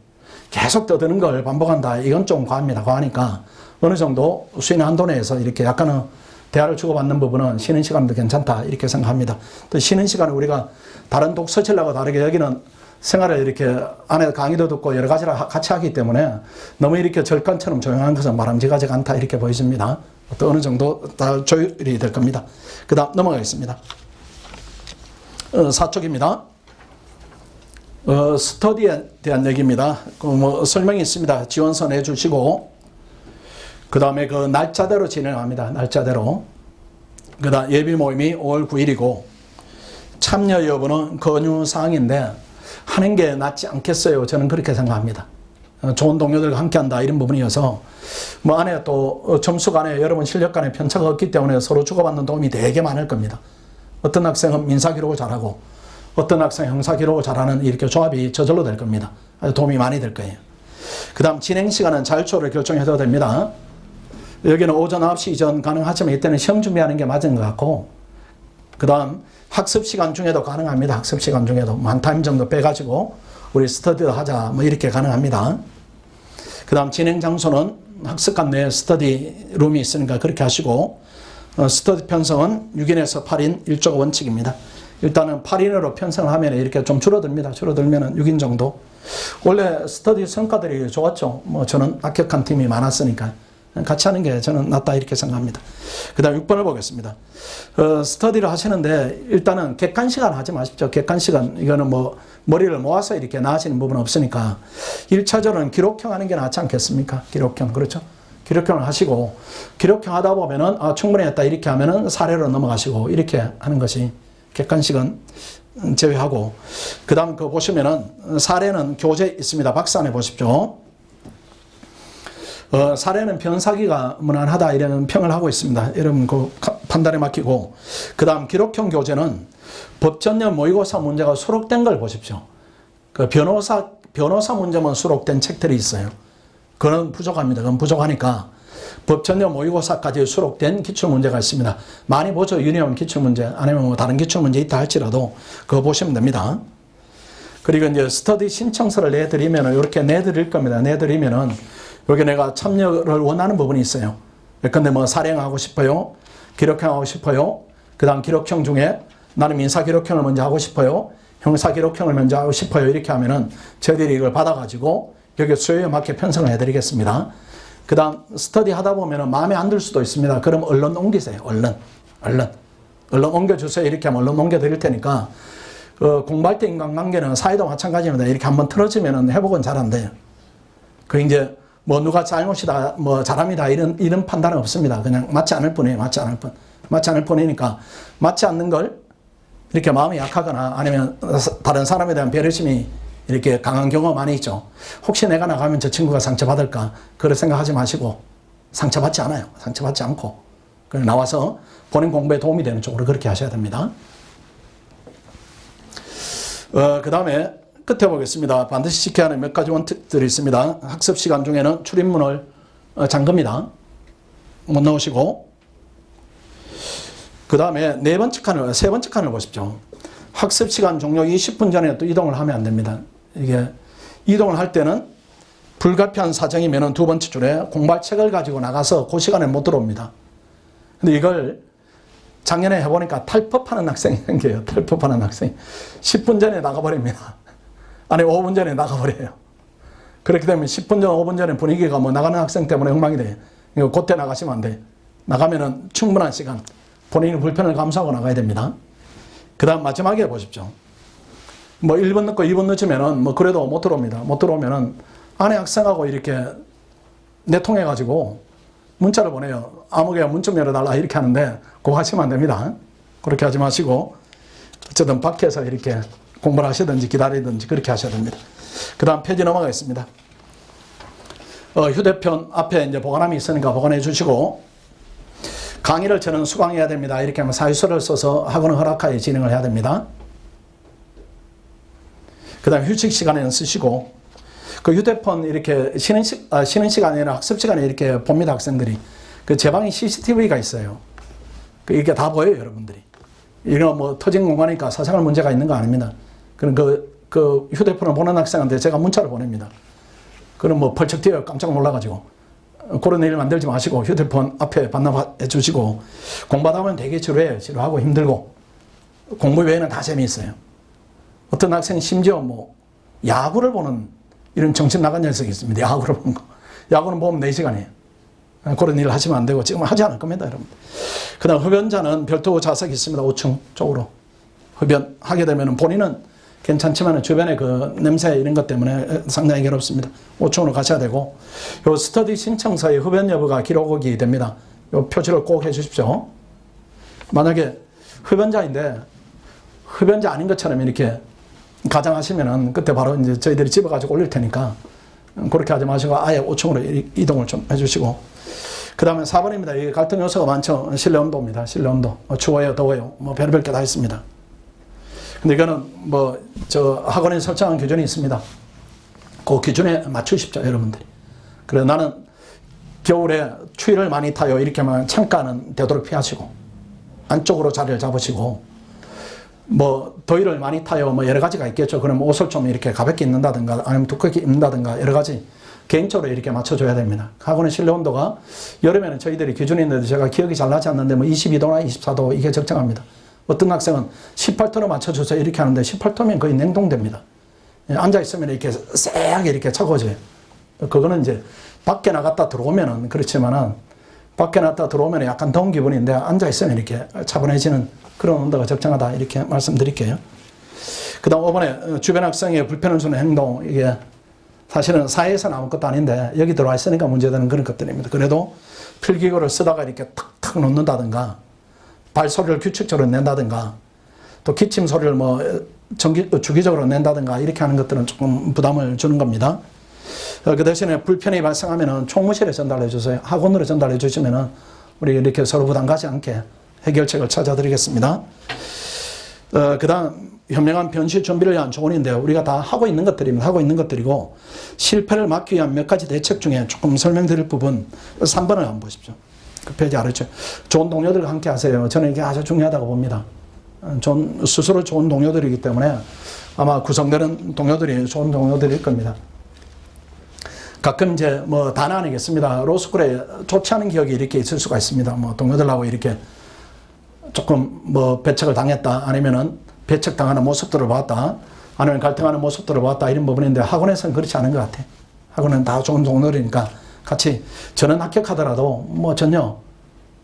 계속 떠드는 걸 반복한다, 이건 좀 과합니다. 과하니까 어느 정도 수인 한도 내에서 이렇게 약간은 대화를 주고받는 부분은 쉬는 시간도 괜찮다 이렇게 생각합니다. 또 쉬는 시간에 우리가 다른 독서실하고 다르게 여기는 생활을 이렇게 안에 강의도 듣고 여러 가지를 같이 하기 때문에 너무 이렇게 절간처럼 조용한 것은 바람직하지가 않다 이렇게 보여집니다. 또 어느 정도 다 조율이 될 겁니다. 그 다음 넘어가겠습니다. 4쪽입니다. 스터디에 대한 얘기입니다. 뭐 설명이 있습니다. 지원서 내주시고, 그 다음에 그 날짜대로 진행합니다. 날짜대로. 그 다음 예비 모임이 5월 9일이고, 참여 여부는 권유사항인데 하는 게 낫지 않겠어요. 저는 그렇게 생각합니다. 좋은 동료들과 함께 한다 이런 부분이어서, 뭐 안에 또 점수 간에 여러분 실력 간에 편차가 없기 때문에 서로 주고받는 도움이 되게 많을 겁니다. 어떤 학생은 민사 기록을 잘하고 어떤 학생은 형사 기록을 잘하는 이렇게 조합이 저절로 될 겁니다. 아주 도움이 많이 될 거예요. 그 다음 진행 시간은 자율적으로 결정해도 됩니다. 여기는 오전 9시 이전 가능하지만 이때는 시험 준비하는 게 맞은 것 같고, 그 다음 학습 시간 중에도 가능합니다. 학습 시간 중에도 한 타임 정도 빼가지고 우리 스터디도 하자 뭐 이렇게 가능합니다. 그 다음 진행 장소는 학습관 내에 스터디 룸이 있으니까 그렇게 하시고, 스터디 편성은 6인에서 8인 1조가 원칙입니다. 일단은 8인으로 편성을 하면 이렇게 좀 줄어듭니다. 줄어들면 6인 정도. 원래 스터디 성과들이 좋았죠. 뭐 저는 합격한 팀이 많았으니까. 같이 하는 게 저는 낫다 이렇게 생각합니다. 그 다음 6번을 보겠습니다. 스터디를 하시는데 일단은 객관시간 하지 마십시오. 객관시간. 이거는 뭐 머리를 모아서 이렇게 나아지는 부분은 없으니까 1차적으로는 기록형 하는 게 낫지 않겠습니까? 기록형. 그렇죠? 기록형을 하시고 기록형 하다 보면은 충분히 했다 이렇게 하면은 사례로 넘어가시고 이렇게 하는 것이 객관식은 제외하고 그 다음 그 보시면은 사례는 교재 있습니다. 박스 안에 보십시오. 사례는 변사기가 무난하다 이런 평을 하고 있습니다. 여러분 그 판단에 맡기고 그 다음 기록형 교재는 법전형 모의고사 문제가 수록된 걸 보십시오. 그 변호사 문제만 수록된 책들이 있어요. 그건 부족합니다. 그건 부족하니까 법전형 모의고사까지 수록된 기출문제가 있습니다. 많이 보죠. 유니온 기출문제 아니면 뭐 다른 기출문제 있다 할지라도 그거 보시면 됩니다. 그리고 이제 스터디 신청서를 내드리면 이렇게 내드릴 겁니다. 내드리면은 여기 내가 참여를 원하는 부분이 있어요. 근데 뭐 사령하고 싶어요. 기록형 하고 싶어요. 그 다음 기록형 중에 나는 민사기록형을 먼저 하고 싶어요. 형사기록형을 먼저 하고 싶어요. 이렇게 하면은 저희들이 이걸 받아가지고 여기 수요에 맞게 편성을 해드리겠습니다. 그 다음 스터디 하다 보면은 마음에 안 들 수도 있습니다. 그럼 얼른 옮기세요. 얼른 옮겨주세요. 이렇게 하면 얼른 옮겨드릴 테니까 공부할 때 인간관계는 사회도 마찬가지입니다. 이렇게 한번 틀어지면은 회복은 잘 안 돼요. 그 이제 뭐 누가 잘못이다, 뭐 잘합니다 이런 판단은 없습니다. 그냥 맞지 않을 뿐이에요. 맞지 않을 뿐이니까 맞지 않는 걸 이렇게 마음이 약하거나 아니면 다른 사람에 대한 배려심이 이렇게 강한 경우가 많이 있죠. 혹시 내가 나가면 저 친구가 상처받을까 그런 생각하지 마시고 상처받지 않아요. 상처받지 않고 그냥 나와서 본인 공부에 도움이 되는 쪽으로 그렇게 하셔야 됩니다. 그 다음에 끝에 보겠습니다. 반드시 지켜야 하는 몇 가지 원칙들이 있습니다. 학습 시간 중에는 출입문을 잠깁니다. 못 나오시고 그 다음에 세 번째 칸을 보십시오. 학습 시간 종료 20분 전에 또 이동을 하면 안 됩니다. 이게 이동을 할 때는 불가피한 사정이면은 두 번째 줄에 공부할 책을 가지고 나가서 그 시간에 못 들어옵니다. 근데 이걸 작년에 해보니까 탈법하는 학생이 생겨요. 탈법하는 학생이 10분 전에 나가버립니다. 아니 5분 전에 나가버려요. 그렇게 되면 10분 전, 5분 전에 분위기가 뭐 나가는 학생 때문에 엉망이 돼요. 이거 그때 나가시면 안 돼요. 나가면은 충분한 시간 본인의 불편을 감수하고 나가야 됩니다. 그 다음 마지막에 보십시오. 뭐 1분 늦고 2분 늦으면은 뭐 그래도 못 들어옵니다. 못 들어오면은 안에 학생하고 이렇게 내통해가지고 문자를 보내요. 아무개야 문 좀 열어달라 이렇게 하는데 그거 하시면 안 됩니다. 그렇게 하지 마시고 어쨌든 밖에서 이렇게 공부를 하시든지 기다리든지 그렇게 하셔야 됩니다. 그 다음 페이지 넘어가겠습니다. 휴대폰 앞에 이제 보관함이 있으니까 보관해 주시고 강의를 저는 수강해야 됩니다. 이렇게 하면 사유서를 써서 학원 허락하에 진행을 해야 됩니다. 그 다음에 휴식 시간에는 쓰시고 그 휴대폰 이렇게 쉬는 시간이 아니라 학습 시간에 이렇게 봅니다. 학생들이. 그 제 방에 CCTV가 있어요. 이게 다 보여요. 여러분들이. 이거 뭐 터진 공간이니까 사생활 문제가 있는 거 아닙니다. 그럼 그 휴대폰을 보는 학생한테 제가 문자를 보냅니다. 그럼 뭐 펄쩍 뛰어 깜짝 놀라가지고 그런 일 만들지 마시고 휴대폰 앞에 반납해 주시고 공부하다 보면 되게 지루해요. 지루하고 힘들고 공부 외에는 다 재미있어요. 어떤 학생이 심지어 뭐 야구를 보는 이런 정신 나간 녀석이 있습니다. 야구를 보는 거. 야구는 보면 4시간이에요. 그런 일을 하시면 안 되고 지금 하지 않을 겁니다. 여러분. 그 다음 흡연자는 별도 좌석이 있습니다. 5층 쪽으로. 흡연하게 되면 본인은 괜찮지만 주변에 그 냄새 이런 것 때문에 상당히 괴롭습니다. 5층으로 가셔야 되고 요 스터디 신청서에 흡연 여부가 기록이 됩니다. 요 표시를 꼭 해 주십시오. 만약에 흡연자인데 흡연자 아닌 것처럼 이렇게 가정하시면은 그때 바로 이제 저희들이 집어가지고 올릴 테니까 그렇게 하지 마시고 아예 5층으로 이동을 좀 해주시고 그 다음에 4번입니다. 이게 갈등 요소가 많죠. 실내 온도입니다. 실내 온도. 추워요, 더워요. 뭐 별별 게 다 있습니다. 근데 이거는 뭐 저 학원에 설정한 기준이 있습니다. 그 기준에 맞추십시오, 여러분들이. 그래서 나는 겨울에 추위를 많이 타요. 이렇게 하면 창가는 되도록 피하시고 안쪽으로 자리를 잡으시고 뭐 더위를 많이 타요. 뭐 여러 가지가 있겠죠. 그럼 옷을 좀 이렇게 가볍게 입는다든가 아니면 두껍게 입는다든가 여러 가지 개인적으로 이렇게 맞춰줘야 됩니다. 학원의 실내 온도가 여름에는 저희들이 기준이 있는데 제가 기억이 잘 나지 않는데 뭐 22도나 24도 이게 적정합니다. 어떤 학생은 18토로 맞춰주세요 이렇게 하는데 18토면 거의 냉동됩니다. 앉아있으면 이렇게 쎄하게 이렇게 차가워져요. 그거는 이제 밖에 나갔다 들어오면은 그렇지만은 밖에 나갔다 들어오면 약간 더운 기분인데 앉아있으면 이렇게 차분해지는 그런 온도가 적정하다 이렇게 말씀드릴게요. 그 다음 5번에 주변 학생의 불편을 주는 행동, 이게 사실은 사회에서는 아무것도 아닌데 여기 들어와 있으니까 문제되는 그런 것들입니다. 그래도 필기구를 쓰다가 이렇게 탁탁 놓는다든가 발소리를 규칙적으로 낸다든가 또 기침 소리를 뭐 주기적으로 낸다든가 이렇게 하는 것들은 조금 부담을 주는 겁니다. 그 대신에 불편이 발생하면 총무실에 전달해 주세요. 학원으로 전달해 주시면 우리 이렇게 서로 부담 가지 않게 해결책을 찾아드리겠습니다. 그 다음 현명한 변시 준비를 위한 조언인데 우리가 다 하고 있는 것들입니다. 하고 있는 것들이고 실패를 막기 위한 몇 가지 대책 중에 조금 설명드릴 부분 3번을 한번 보십시오. 그 페이지 아래쪽. 좋은 동료들과 함께 하세요. 저는 이게 아주 중요하다고 봅니다. 스스로 좋은 동료들이기 때문에 아마 구성되는 동료들이 좋은 동료들일 겁니다. 가끔 이제 뭐 다는 아니겠습니다. 로스쿨에 좋지 않은 기억이 이렇게 있을 수가 있습니다. 뭐 동료들하고 이렇게 조금 뭐 배척을 당했다 아니면은 배척당하는 모습들을 봤다 아니면 갈등하는 모습들을 봤다 이런 부분인데 학원에서는 그렇지 않은 것 같아요. 학원은 다 좋은 동료들이니까 같이 저는 합격하더라도 뭐 전혀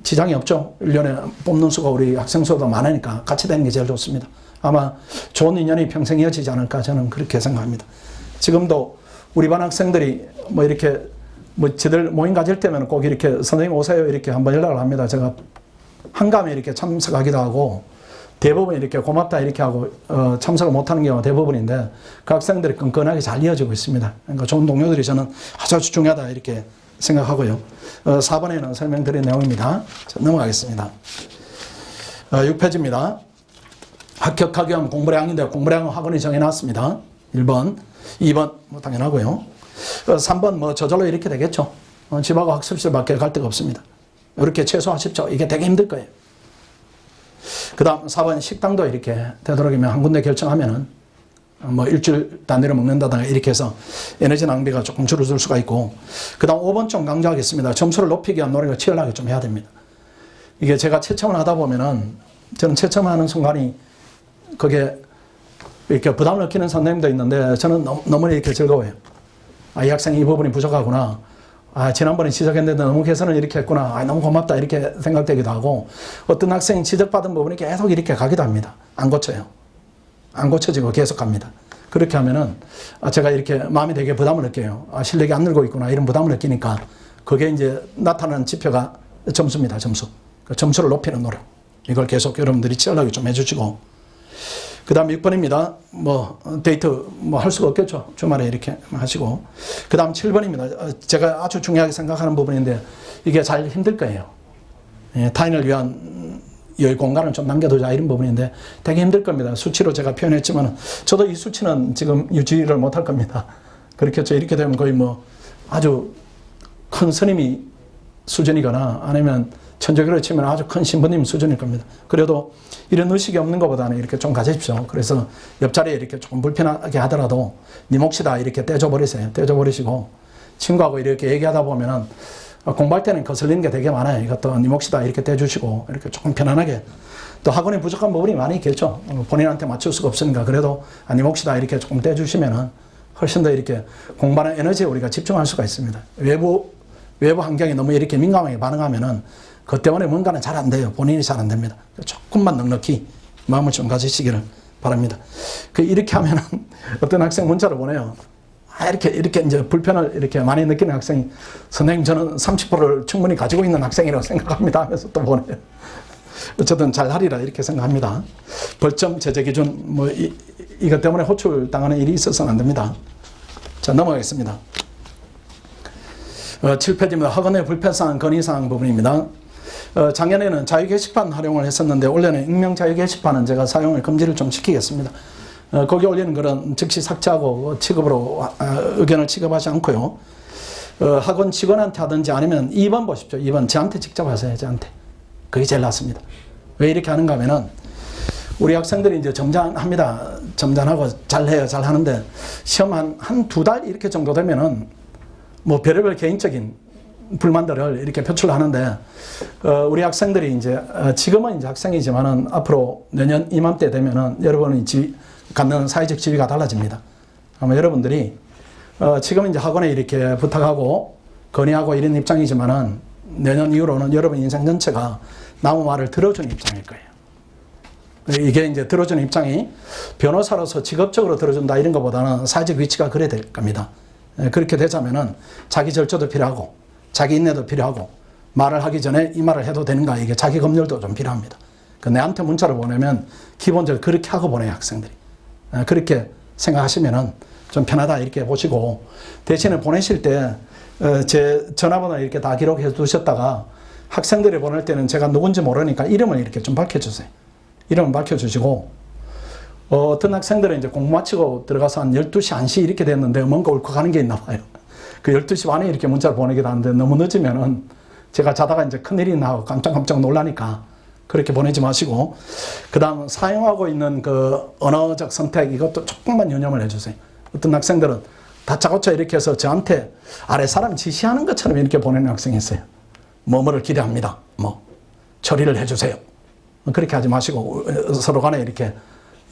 지장이 없죠. 1년에 뽑는 수가 우리 학생 수가 많으니까 같이 되는 게 제일 좋습니다. 아마 좋은 인연이 평생 이어지지 않을까 저는 그렇게 생각합니다. 지금도 우리 반 학생들이 뭐 이렇게 뭐 저들 모임 가질 때면 꼭 이렇게 선생님 오세요 이렇게 한번 연락을 합니다. 제가 한감에 이렇게 참석하기도 하고 대부분 이렇게 고맙다 이렇게 하고 참석을 못하는 경우가 대부분인데 그 학생들이 끈끈하게 잘 이어지고 있습니다. 그러니까 좋은 동료들이 저는 아주 중요하다 이렇게 생각하고요. 4번에는 설명드린 내용입니다. 자, 넘어가겠습니다. 6페이지입니다. 합격하기 위한 공부량인데 공부량은 학원이 정해놨습니다. 1번, 2번 뭐 당연하고요. 3번 뭐 저절로 이렇게 되겠죠. 집하고 학습실밖에 갈 데가 없습니다. 이렇게 최소하십시오. 이게 되게 힘들 거예요. 그 다음 4번 식당도 이렇게 되도록이면 한 군데 결정하면은 뭐 일주일 단위로 먹는다든가 이렇게 해서 에너지 낭비가 조금 줄어들 수가 있고 그 다음 5번 좀 강조하겠습니다. 점수를 높이기 위한 노력을 치열하게 좀 해야 됩니다. 이게 제가 채점을 하다 보면은 저는 채점하는 순간이 그게 이렇게 부담을 느끼는 선생님도 있는데 저는 너무 이렇게 즐거워요. 아, 이 학생이 이 부분이 부족하구나. 아, 지난번에 지적했는데 너무 개선을 이렇게 했구나. 아, 너무 고맙다. 이렇게 생각되기도 하고 어떤 학생이 지적받은 부분이 계속 이렇게 가기도 합니다. 안 고쳐요. 안 고쳐지고 계속 갑니다. 그렇게 하면은 제가 이렇게 마음이 되게 부담을 느껴요. 아, 실력이 안 늘고 있구나. 이런 부담을 느끼니까 그게 이제 나타나는 지표가 점수입니다. 점수. 그 점수를 높이는 노력. 이걸 계속 여러분들이 치열하게 좀 해주시고 그 다음 6번입니다. 뭐 데이트 뭐 할 수가 없겠죠. 주말에 이렇게 하시고 그 다음 7번입니다. 제가 아주 중요하게 생각하는 부분인데 이게 잘 힘들 거예요. 예, 타인을 위한 여유 공간을 좀 남겨두자 이런 부분인데 되게 힘들 겁니다. 수치로 제가 표현했지만 저도 이 수치는 지금 유지를 못할 겁니다. 그렇겠죠. 이렇게 되면 거의 뭐 아주 큰 스님이 수준이거나 아니면 천주교로 치면 아주 큰 신부님 수준일 겁니다. 그래도 이런 의식이 없는 것보다는 이렇게 좀 가지십시오. 그래서 옆자리에 이렇게 조금 불편하게 하더라도 니 몫이다 이렇게 떼줘버리세요. 떼줘버리시고 친구하고 이렇게 얘기하다 보면은 공부할 때는 거슬리는 게 되게 많아요. 이것도 니 몫이다 이렇게 떼주시고 이렇게 조금 편안하게 또 학원에 부족한 부분이 많이 있겠죠. 본인한테 맞출 수가 없으니까 그래도 니 몫이다 이렇게 조금 떼주시면은 훨씬 더 이렇게 공부하는 에너지에 우리가 집중할 수가 있습니다. 외부 환경에 너무 이렇게 민감하게 반응하면은 그것 때문에 뭔가는 잘 안 돼요. 본인이 잘 안 됩니다. 조금만 넉넉히 마음을 좀 가지시기를 바랍니다. 이렇게 하면은 어떤 학생 문자를 보내요. 이렇게 이제 불편을 이렇게 많이 느끼는 학생이 선생님 저는 30%를 충분히 가지고 있는 학생이라고 생각합니다 하면서 또 보내요. 어쨌든 잘하리라 이렇게 생각합니다. 벌점 제재 기준 뭐 이것 때문에 호출당하는 일이 있어서는 안 됩니다. 자, 넘어가겠습니다. 7페이지입니다. 학원의 불편사항, 건의사항 부분입니다. 작년에는 자유 게시판 활용을 했었는데 올해는 익명 자유 게시판은 제가 사용을 금지를 좀 시키겠습니다. 거기 올리는 글은 즉시 삭제하고 취급으로 의견을 취급하지 않고요. 학원 직원한테 하든지 아니면 2번 보십시오. 2번 저한테 직접 하세요. 저한테. 그게 제일 낫습니다. 왜 이렇게 하는가 하면은 우리 학생들이 이제 점잖합니다. 점잖하고 잘해요. 잘하는데 시험 한 두 달 이렇게 정도 되면은 뭐 별의별 개인적인 불만들을 이렇게 표출하는데, 우리 학생들이 이제, 지금은 이제 학생이지만은 앞으로 내년 이맘때 되면은 여러분이 갖는 사회적 지위가 달라집니다. 아마 여러분들이, 지금 이제 학원에 이렇게 부탁하고 건의하고 이런 입장이지만은 내년 이후로는 여러분 인생 전체가 남의 말을 들어주는 입장일 거예요. 이게 이제 들어주는 입장이 변호사로서 직업적으로 들어준다 이런 것보다는 사회적 위치가 그래 될 겁니다. 그렇게 되자면은 자기 절조도 필요하고 자기 인내도 필요하고 말을 하기 전에 이 말을 해도 되는가 이게 자기 검열도 좀 필요합니다. 내한테 문자를 보내면 기본적으로 그렇게 하고 보내요, 학생들이. 그렇게 생각하시면은 좀 편하다 이렇게 보시고, 대신에 보내실 때 제 전화번호 이렇게 다 기록해 두셨다가 학생들이 보낼 때는 제가 누군지 모르니까 이름을 이렇게 좀 밝혀주세요. 이름을 밝혀주시고, 어떤 학생들은 이제 공부 마치고 들어가서 한 12시, 1시 이렇게 됐는데 뭔가 울컥하는 게 있나 봐요. 그 12시 반에 이렇게 문자를 보내기도 하는데 너무 늦으면은 제가 자다가 이제 큰일이 나고 깜짝깜짝 놀라니까 그렇게 보내지 마시고, 그 다음 사용하고 있는 그 언어적 선택 이것도 조금만 유념을 해주세요. 어떤 학생들은 다짜고짜 이렇게 해서 저한테 아래 사람 지시하는 것처럼 이렇게 보내는 학생이 있어요. 뭐뭐를 기대합니다. 뭐 처리를 해주세요. 그렇게 하지 마시고 서로 간에 이렇게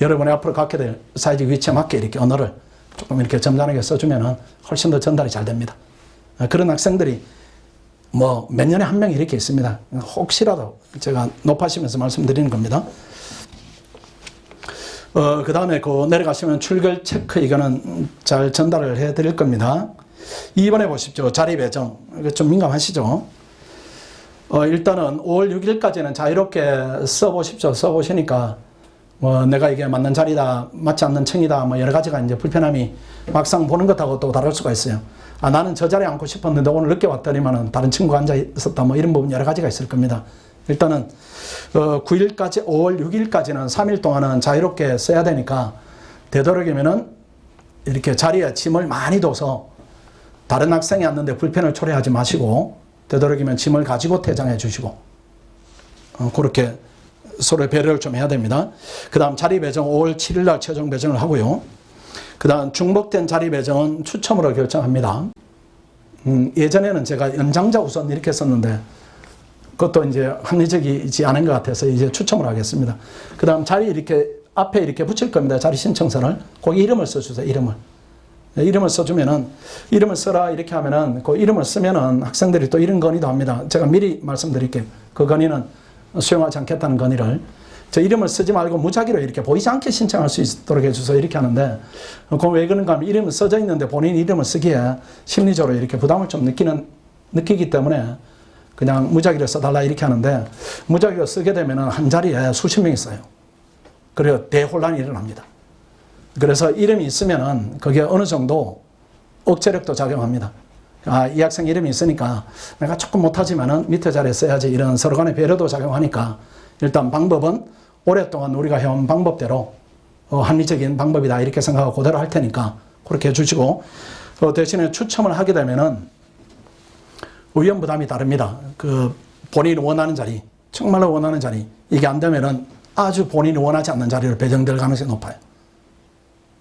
여러분이 앞으로 갖게 될 사회적 위치에 맞게 이렇게 언어를 조금 이렇게 점잖게 써주면 훨씬 더 전달이 잘 됩니다. 그런 학생들이 뭐 몇 년에 한 명 이렇게 있습니다. 혹시라도 제가 높아지면서 말씀드리는 겁니다. 그 다음에 그 내려가시면 출결 체크 이거는 잘 전달을 해 드릴 겁니다. 2번에 보십시오. 자리 배정. 이거 좀 민감하시죠? 일단은 5월 6일까지는 자유롭게 써보십시오. 써보시니까 뭐 내가 이게 맞는 자리다, 맞지 않는 층이다, 뭐 여러 가지가 이제 불편함이 막상 보는 것하고 또 다를 수가 있어요. 아, 나는 저 자리에 앉고 싶었는데 오늘 늦게 왔더니만은 다른 친구가 앉아 있었다, 뭐 이런 부분 여러 가지가 있을 겁니다. 일단은 9일까지, 5월 6일까지는 3일 동안은 자유롭게 써야 되니까 되도록이면은 이렇게 자리에 짐을 많이 둬서 다른 학생이 왔는데 불편을 초래하지 마시고 되도록이면 짐을 가지고 퇴장해 주시고 그렇게 서로 배려를 좀 해야 됩니다. 그 다음 자리 배정 5월 7일 날 최종 배정을 하고요. 그 다음 중복된 자리 배정은 추첨으로 결정합니다. 예전에는 제가 연장자 우선 이렇게 썼는데 그것도 이제 합리적이지 않은 것 같아서 이제 추첨을 하겠습니다. 그 다음 자리 이렇게 앞에 이렇게 붙일 겁니다. 자리 신청서를. 거기 이름을 써주세요. 이름을 써주면은, 이름을 써라 이렇게 하면은 그 이름을 쓰면은 학생들이 또 이런 건의도 합니다. 제가 미리 말씀드릴게요. 그 건의는 수용하지 않겠다는 건의를. 저 이름을 쓰지 말고 무작위로 이렇게 보이지 않게 신청할 수 있도록 해주세요. 이렇게 하는데, 그건 왜 그런가 하면 이름은 써져 있는데 본인 이름을 쓰기에 심리적으로 이렇게 부담을 좀 느끼기 때문에 그냥 무작위로 써달라 이렇게 하는데, 무작위로 쓰게 되면은 한 자리에 수십 명이 써요. 그래서 대혼란이 일어납니다. 그래서 이름이 있으면은 그게 어느 정도 억제력도 작용합니다. 아, 이 학생 이름이 있으니까 내가 조금 못하지만은 밑에 자리에 써야지, 이런 서로 간의 배려도 작용하니까 일단 방법은 오랫동안 우리가 해온 방법대로 합리적인 방법이다 이렇게 생각하고 그대로 할 테니까 그렇게 해주시고, 대신에 추첨을 하게 되면은 의원 부담이 다릅니다. 그 본인이 원하는 자리, 정말로 원하는 자리, 이게 안 되면은 아주 본인이 원하지 않는 자리로 배정될 가능성이 높아요.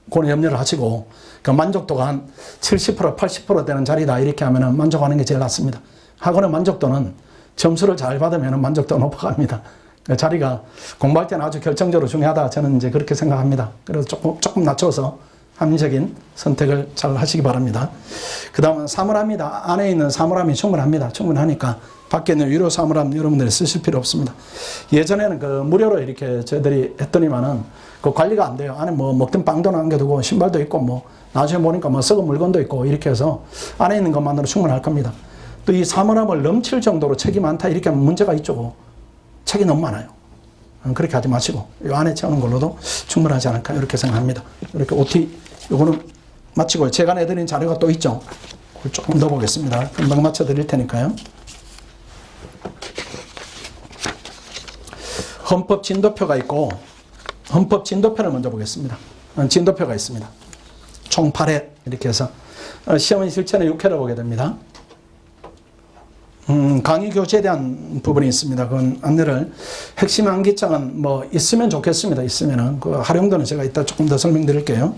그건 염려를 하시고, 그 만족도가 한 70%, 80% 되는 자리다 이렇게 하면은 만족하는 게 제일 낫습니다. 학원의 만족도는 점수를 잘 받으면 만족도가 높아갑니다. 그 자리가 공부할 때는 아주 결정적으로 중요하다, 저는 이제 그렇게 생각합니다. 그래서 조금 낮춰서 합리적인 선택을 잘 하시기 바랍니다. 그 다음은 사물함입니다. 안에 있는 사물함이 충분합니다. 충분하니까 밖에 있는 유료 사물함 여러분들이 쓰실 필요 없습니다. 예전에는 그 무료로 이렇게 저희들이 했더니만은 그 관리가 안 돼요. 안에 뭐 먹던 빵도 남겨두고 신발도 있고 뭐 나중에 보니까 뭐 썩은 물건도 있고 이렇게 해서 안에 있는 것만으로 충분할 겁니다. 또 이 사물함을 넘칠 정도로 책이 많다 이렇게 하면 문제가 있죠. 책이 너무 많아요. 그렇게 하지 마시고 이 안에 채우는 걸로도 충분하지 않을까 이렇게 생각합니다. 이렇게 OT 요거는 마치고 제가 내드린 자료가 또 있죠. 그걸 조금 더 보겠습니다. 금방 맞춰 드릴 테니까요. 헌법 진도표가 있고, 헌법 진도표를 먼저 보겠습니다. 진도표가 있습니다. 총 8회 이렇게 해서 시험은 실전에 6회를 보게 됩니다. 강의 교재에 대한 부분이 있습니다. 그건 안내를, 핵심 암기장은 뭐 있으면 좋겠습니다. 있으면은 그 활용도는 제가 이따 조금 더 설명드릴게요.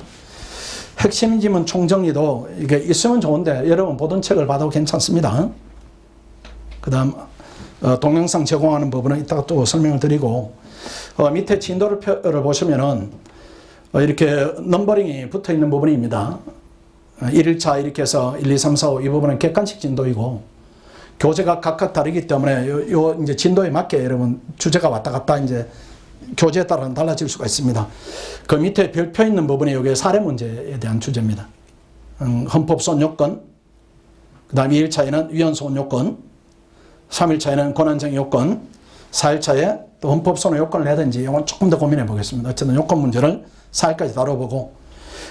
핵심 지문 총정리도 이게 있으면 좋은데 여러분 보던 책을 봐도 괜찮습니다. 그 다음 동영상 제공하는 부분은 이따가 또 설명을 드리고, 밑에 진도를 보시면은 이렇게 넘버링이 붙어 있는 부분입니다. 1일차 이렇게 해서 1, 2, 3, 4, 5 이 부분은 객관식 진도이고, 교재가 각각 다르기 때문에 요 이제 진도에 맞게 여러분 주제가 왔다 갔다 이제 교재에 따라 달라질 수가 있습니다. 그 밑에 별표 있는 부분이 여기 사례 문제에 대한 주제입니다. 헌법 소원 요건, 그 다음 2일차에는 위헌 소원 요건, 3일차에는 권한쟁의 요건, 4일차에 또 헌법 소원 요건을 내든지 이건 조금 더 고민해 보겠습니다. 어쨌든 요건 문제를 4일까지 다뤄보고,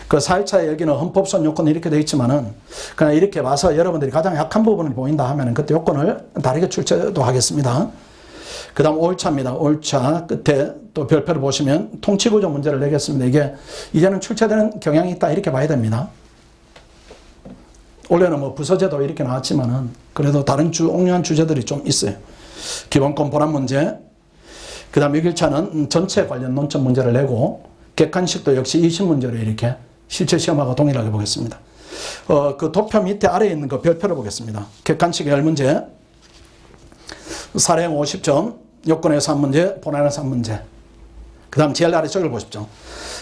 그 4일차에 여기는 헌법 소원 요건이 이렇게 되어 있지만은 그냥 이렇게 와서 여러분들이 가장 약한 부분을 보인다 하면은 그때 요건을 다르게 출제도 하겠습니다. 그 다음 5일차입니다. 5일차 끝에 또 별표를 보시면 통치구조 문제를 내겠습니다. 이게 이제는 출제되는 경향이 있다 이렇게 봐야 됩니다. 원래는 뭐 부서제도 이렇게 나왔지만은 그래도 다른 옹류한 주제들이 좀 있어요. 기본권 보완 문제, 그 다음 6일차는 전체 관련 논점 문제를 내고, 객관식도 역시 20문제로 이렇게 실제 시험하고 동일하게 보겠습니다. 그 도표 밑에 아래에 있는 그 별표를 보겠습니다. 객관식 10문제, 사례형 50점, 요건에서 1문제, 본안에서 1문제. 그 다음 제일 아래쪽을 보십시오.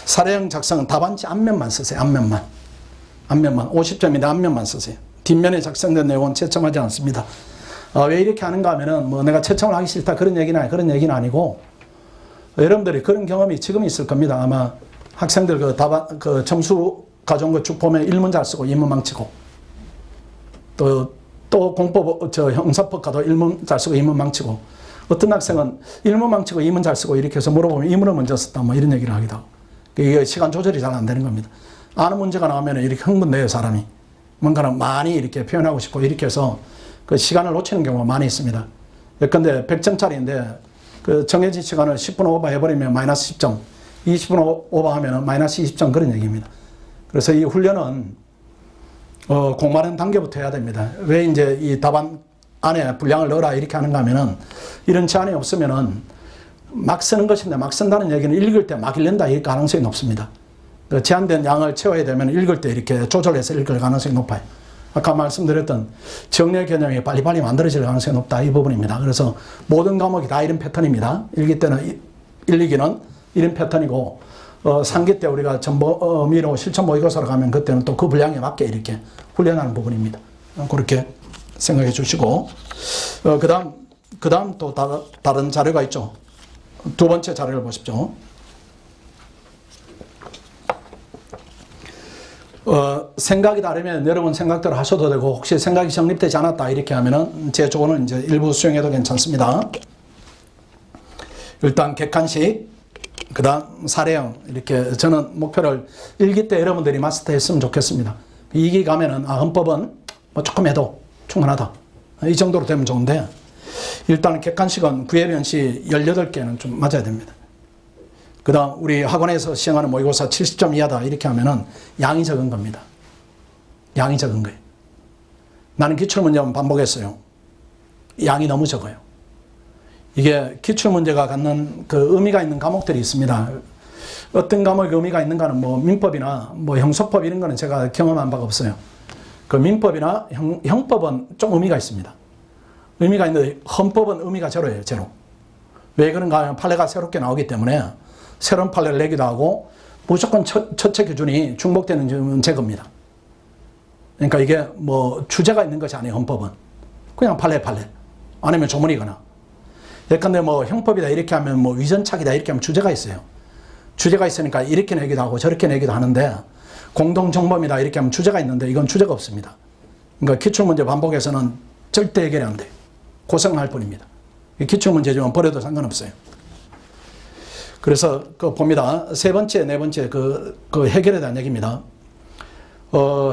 사례형 작성은 답안지 앞면만 쓰세요. 앞면만 50점인데 앞면만 쓰세요. 뒷면에 작성된 내용은 채점하지 않습니다. 왜 이렇게 하는가 하면은 뭐 내가 채점을 하기 싫다 그런 얘기는 아니고, 여러분들이 그런 경험이 지금 있을 겁니다. 아마 학생들 그 점수 가져온 거 쭉 보면 1문 잘 쓰고 2문 망치고, 또 공법 형사법 가도 1문 잘 쓰고 2문 망치고, 어떤 학생은 1문 망치고 2문 잘 쓰고 이렇게 해서 물어보면 2문을 먼저 썼다 뭐 이런 얘기를 하기도 하고, 이게 시간 조절이 잘 안 되는 겁니다. 아는 문제가 나오면 이렇게 흥분돼요, 사람이. 뭔가를 많이 이렇게 표현하고 싶고 이렇게 해서 그 시간을 놓치는 경우가 많이 있습니다. 예컨대 100점짜리인데 그 정해진 시간을 10분 오버 해버리면 마이너스 10점, 20분 오버 하면 마이너스 20점 그런 얘기입니다. 그래서 이 훈련은 공부하는 단계부터 해야 됩니다. 왜 이제 이 답안 안에 분량을 넣어라 이렇게 하는가 하면은 이런 제한이 없으면은 막 쓰는 것인데, 막 쓴다는 얘기는 읽을 때 막 읽는다 이 가능성이 높습니다. 제한된 양을 채워야 되면 읽을 때 이렇게 조절해서 읽을 가능성이 높아요. 아까 말씀드렸던 정례 개념이 빨리빨리 만들어질 가능성이 높다 이 부분입니다. 그래서 모든 과목이 다 이런 패턴입니다. 1기 때는 1, 2기는 이런 패턴이고, 3기 때 우리가 전범위로 실천 모의고사로 가면 그때는 또 그 분량에 맞게 이렇게 훈련하는 부분입니다. 그렇게 생각해 주시고, 그 다음 또 다른 자료가 있죠. 두 번째 자료를 보십시오. 생각이 다르면 여러분 생각대로 하셔도 되고, 혹시 생각이 정립되지 않았다 이렇게 하면은 제 조언은 이제 일부 수용해도 괜찮습니다. 일단 객관식, 그 다음 사례형, 이렇게 저는 목표를 1기 때 여러분들이 마스터 했으면 좋겠습니다. 2기 가면은 헌법은 뭐 조금 해도 충분하다 이 정도로 되면 좋은데, 일단 객관식은 구혜변시 18개는 좀 맞아야 됩니다. 그 다음 우리 학원에서 시행하는 모의고사 70점 이하다 이렇게 하면은 양이 적은 겁니다. 양이 적은 거예요. 나는 기출문제만 반복했어요. 양이 너무 적어요. 이게 기출문제가 갖는 그 의미가 있는 과목들이 있습니다. 어떤 과목의 의미가 있는가는 뭐 민법이나 뭐 형소법 이런 거는 제가 경험한 바가 없어요. 그 민법이나 형법은 좀 의미가 있습니다. 의미가 있는데 헌법은 의미가 제로예요. 제로. 왜 그런가 하면 판례가 새롭게 나오기 때문에 새로운 판례를 내기도 하고, 무조건 첫째 기준이 중복되는 점은 제거입니다. 그러니까 이게 뭐 주제가 있는 것이 아니에요. 헌법은 그냥 판례 아니면 조문이거나, 예컨대 뭐 형법이다 이렇게 하면 뭐 위전착이다 이렇게 하면 주제가 있어요. 주제가 있으니까 이렇게 내기도 하고 저렇게 내기도 하는데, 공동정범이다 이렇게 하면 주제가 있는데 이건 주제가 없습니다. 그러니까 기출문제 반복해서는 절대 해결이 안 돼요. 고생할 뿐입니다. 기출문제지만 버려도 상관없어요. 그래서 그 봅니다. 세 번째, 네 번째 그 해결에 대한 얘기입니다.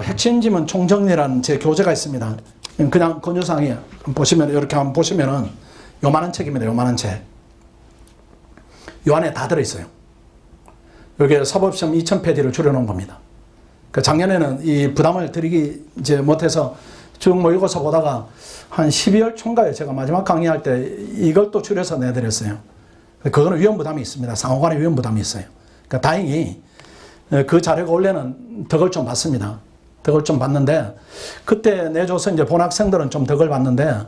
핵심지문 총정리라는 제 교재가 있습니다. 그냥 권유사항이에요. 보시면 이렇게 한번 보시면은 요만한 책입니다. 요만한 책. 요 안에 다 들어있어요. 여기에 사법시험 2000페이지를 줄여놓은 겁니다. 그 작년에는 이 부담을 드리기 이제 못해서 쭉 모의고사 보다가 한 12월 초인가에 제가 마지막 강의할 때 이걸 또 줄여서 내드렸어요. 그거는 위험 부담이 있습니다. 상호간의 위험 부담이 있어요. 그러니까 다행히 그 자료가 원래는 덕을 좀 받습니다. 덕을 좀 봤는데, 그때 내줘서 이제 본 학생들은 좀 덕을 봤는데,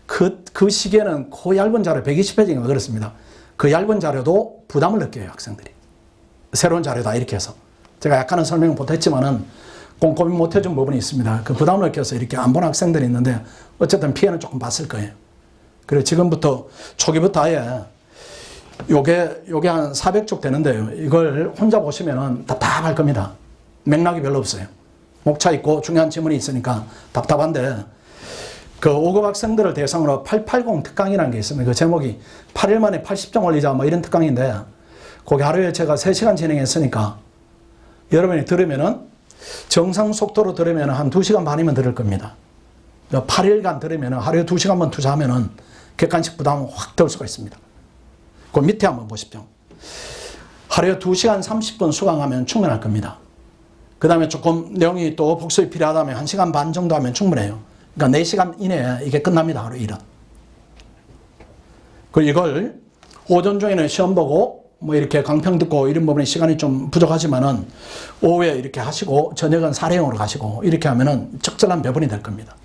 그 시기에는 그 얇은 자료 120페이지인가 그렇습니다. 그 얇은 자료도 부담을 느껴요, 학생들이. 새로운 자료다, 이렇게 해서. 제가 약간은 설명을 못했지만은, 꼼꼼히 못해준 부분이 있습니다. 그 부담을 느껴서 이렇게 안 본 학생들이 있는데, 어쨌든 피해는 조금 봤을 거예요. 그래서 지금부터, 초기부터 아예, 요게 한 400쪽 되는데요. 이걸 혼자 보시면은 답답할 겁니다. 맥락이 별로 없어요. 목차 있고 중요한 지문이 있으니까 답답한데, 그 5급 학생들을 대상으로 880 특강이라는 게 있습니다. 그 제목이 8일 만에 80점 올리자 뭐 이런 특강인데, 거기 하루에 제가 3시간 진행했으니까 여러분이 들으면은 정상 속도로 들으면 한 2시간 반이면 들을 겁니다. 8일간 들으면 하루에 2시간만 투자하면 객관식 부담은 확 덜 수가 있습니다. 그 밑에 한번 보십시오. 하루에 2시간 30분 수강하면 충분할 겁니다. 그 다음에 조금 내용이 또 복습이 필요하다면 1시간 반 정도 하면 충분해요. 그러니까 4시간 이내에 이게 끝납니다. 하루 일은. 그리고 이걸 오전 중에는 시험 보고 뭐 이렇게 강평 듣고 이런 부분에 시간이 좀 부족하지만은 오후에 이렇게 하시고 저녁은 사례형으로 가시고 이렇게 하면은 적절한 배분이 될 겁니다.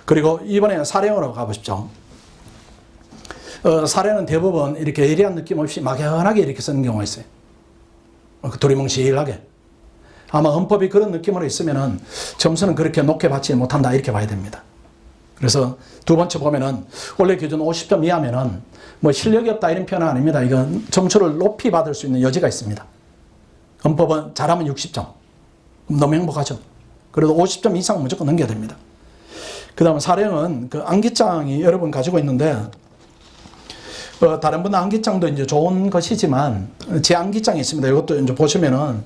그리고 이번에 사례형으로 가보십시오. 사례는 대부분 이렇게 예리한 느낌 없이 막연하게 이렇게 쓰는 경우가 있어요. 두리뭉실하게. 아마 헌법이 그런 느낌으로 있으면은 점수는 그렇게 높게 받지 못한다 이렇게 봐야 됩니다. 그래서 두 번째 보면은 원래 기준 50점 이하면은 뭐 실력이 없다 이런 표현은 아닙니다. 이건 점수를 높이 받을 수 있는 여지가 있습니다. 헌법은 잘하면 60점. 너무 행복하죠. 그래도 50점 이상 무조건 넘겨야 됩니다. 그 다음에 사례는 그 암기장이 여러분 가지고 있는데, 다른 분은 암기장도 이제 좋은 것이지만, 제 암기장이 있습니다. 이것도 이제 보시면은,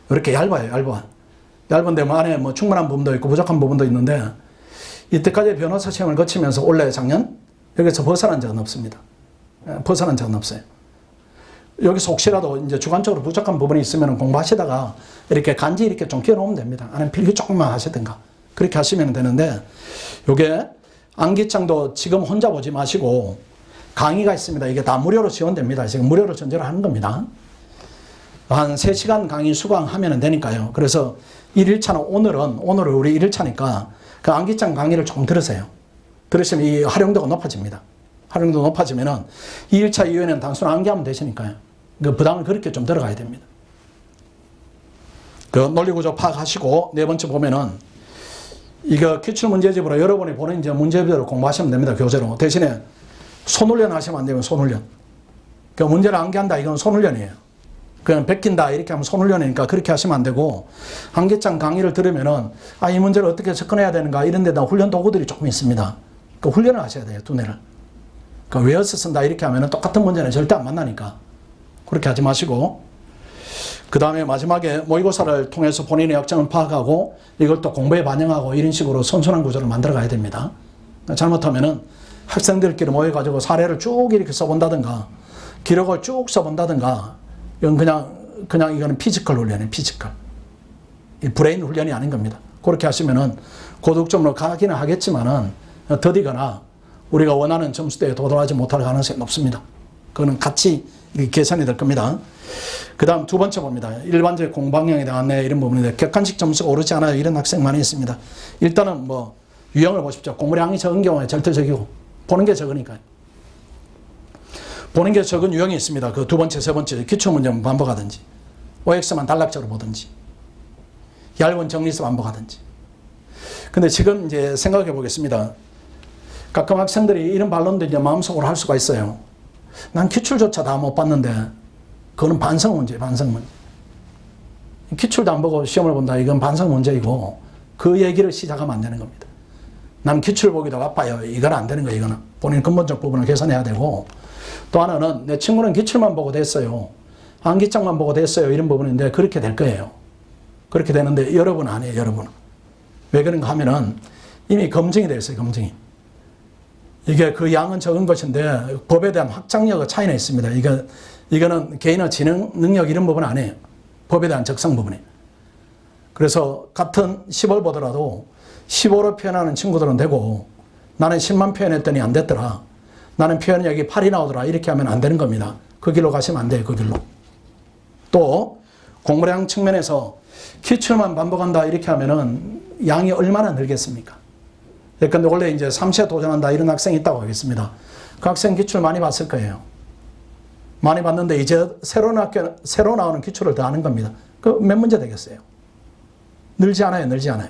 이렇게 얇아요, 얇아. 얇은데 뭐 안에 뭐 충분한 부분도 있고 부족한 부분도 있는데, 이때까지 변호사 시험을 거치면서 올해 작년, 여기서 벗어난 적은 없습니다. 벗어난 적은 없어요. 여기서 혹시라도 이제 주관적으로 부족한 부분이 있으면 공부하시다가 이렇게 간지 이렇게 좀 끼워놓으면 됩니다. 아니면 필기 조금만 하시든가. 그렇게 하시면 되는데, 요게 암기장도 지금 혼자 보지 마시고 강의가 있습니다. 이게 다 무료로 지원됩니다. 지금 무료로 전제를 하는 겁니다. 한 3시간 강의 수강하면 되니까요. 그래서 1일차는 오늘은 우리 1일차니까 그 암기장 강의를 조금 들으세요. 들으시면 이 활용도가 높아집니다. 활용도 높아지면은 2일차 이후에는 단순 암기하면 되시니까요. 그 부담을 그렇게 좀 들어가야 됩니다. 그 논리구조 파악하시고, 네 번째 보면은 이거 기출문제집으로 여러분이 보는 이제 문제집으로 공부하시면 됩니다. 교재로. 대신에 손훈련 하시면 안 되면 손훈련. 그 문제를 암기한다 이건 손훈련이에요. 그냥 베낀다 이렇게 하면 손훈련이니까 그렇게 하시면 안 되고, 암기장 강의를 들으면은 이 문제를 어떻게 접근해야 되는가 이런 데다 훈련 도구들이 조금 있습니다. 그 훈련을 하셔야 돼요. 두뇌를. 그 외워서 쓴다 이렇게 하면은 똑같은 문제는 절대 안 만나니까 그렇게 하지 마시고, 그 다음에 마지막에 모의고사를 통해서 본인의 약점을 파악하고 이걸 또 공부에 반영하고 이런 식으로 선순환 구조를 만들어 가야 됩니다. 잘못하면은 학생들끼리 모여가지고 사례를 쭉 이렇게 써본다든가 기록을 쭉 써본다든가, 이건 그냥 이거는 피지컬 훈련이에요. 피지컬. 이 브레인 훈련이 아닌 겁니다. 그렇게 하시면은 고득점으로 가기는 하겠지만은 더디거나 우리가 원하는 점수대에 도달하지 못할 가능성이 높습니다. 그거는 같이 계산이 될 겁니다. 그 다음 두 번째 봅니다. 일반적 공방형에 대한 안내 이런 부분인데, 객관식 점수가 오르지 않아요. 이런 학생 많이 있습니다. 일단은 뭐 유형을 보십시오. 공부량이 적은 경우에 절대적이고 보는 게 적으니까요. 보는 게 적은 유형이 있습니다. 그 두 번째, 세 번째 기출문제만 반복하든지, OX만 단락적으로 보든지, 얇은 정리서 반복하든지. 근데 지금 이제 생각해 보겠습니다. 가끔 학생들이 이런 반론도 이제 마음속으로 할 수가 있어요. 난 기출조차 다 못 봤는데, 그거는 반성 문제예요, 반성 문제. 기출도 안 보고 시험을 본다, 이건 반성 문제이고, 그 얘기를 시작하면 안 되는 겁니다. 난 기출 보기도 바빠요. 이건 안 되는 거예요, 이거는. 본인 근본적 부분을 개선해야 되고, 또 하나는 내 친구는 기출만 보고 됐어요. 암기장만 보고 됐어요. 이런 부분인데, 그렇게 될 거예요. 그렇게 되는데, 여러분은 아니에요, 여러분은. 왜 그런가 하면은, 이미 검증이 되어 있어요, 검증이. 이게 그 양은 적은 것인데 법에 대한 확장력의 차이는 있습니다. 이거는 개인의 지능, 능력 이런 부분은 아니에요. 법에 대한 적성 부분이에요. 그래서 같은 10을 보더라도 15로 표현하는 친구들은 되고, 나는 10만 표현했더니 안 됐더라. 나는 표현력이 8이 나오더라. 이렇게 하면 안 되는 겁니다. 그 길로 가시면 안 돼요. 그 길로. 또 공부량 측면에서 기출만 반복한다 이렇게 하면은 양이 얼마나 늘겠습니까? 근데 원래 이제 3시에 도전한다 이런 학생이 있다고 하겠습니다. 그 학생 기출 많이 봤을 거예요. 많이 봤는데 이제 새로 나오는 기출을 더 하는 겁니다. 그 몇 문제 되겠어요? 늘지 않아요, 늘지 않아요.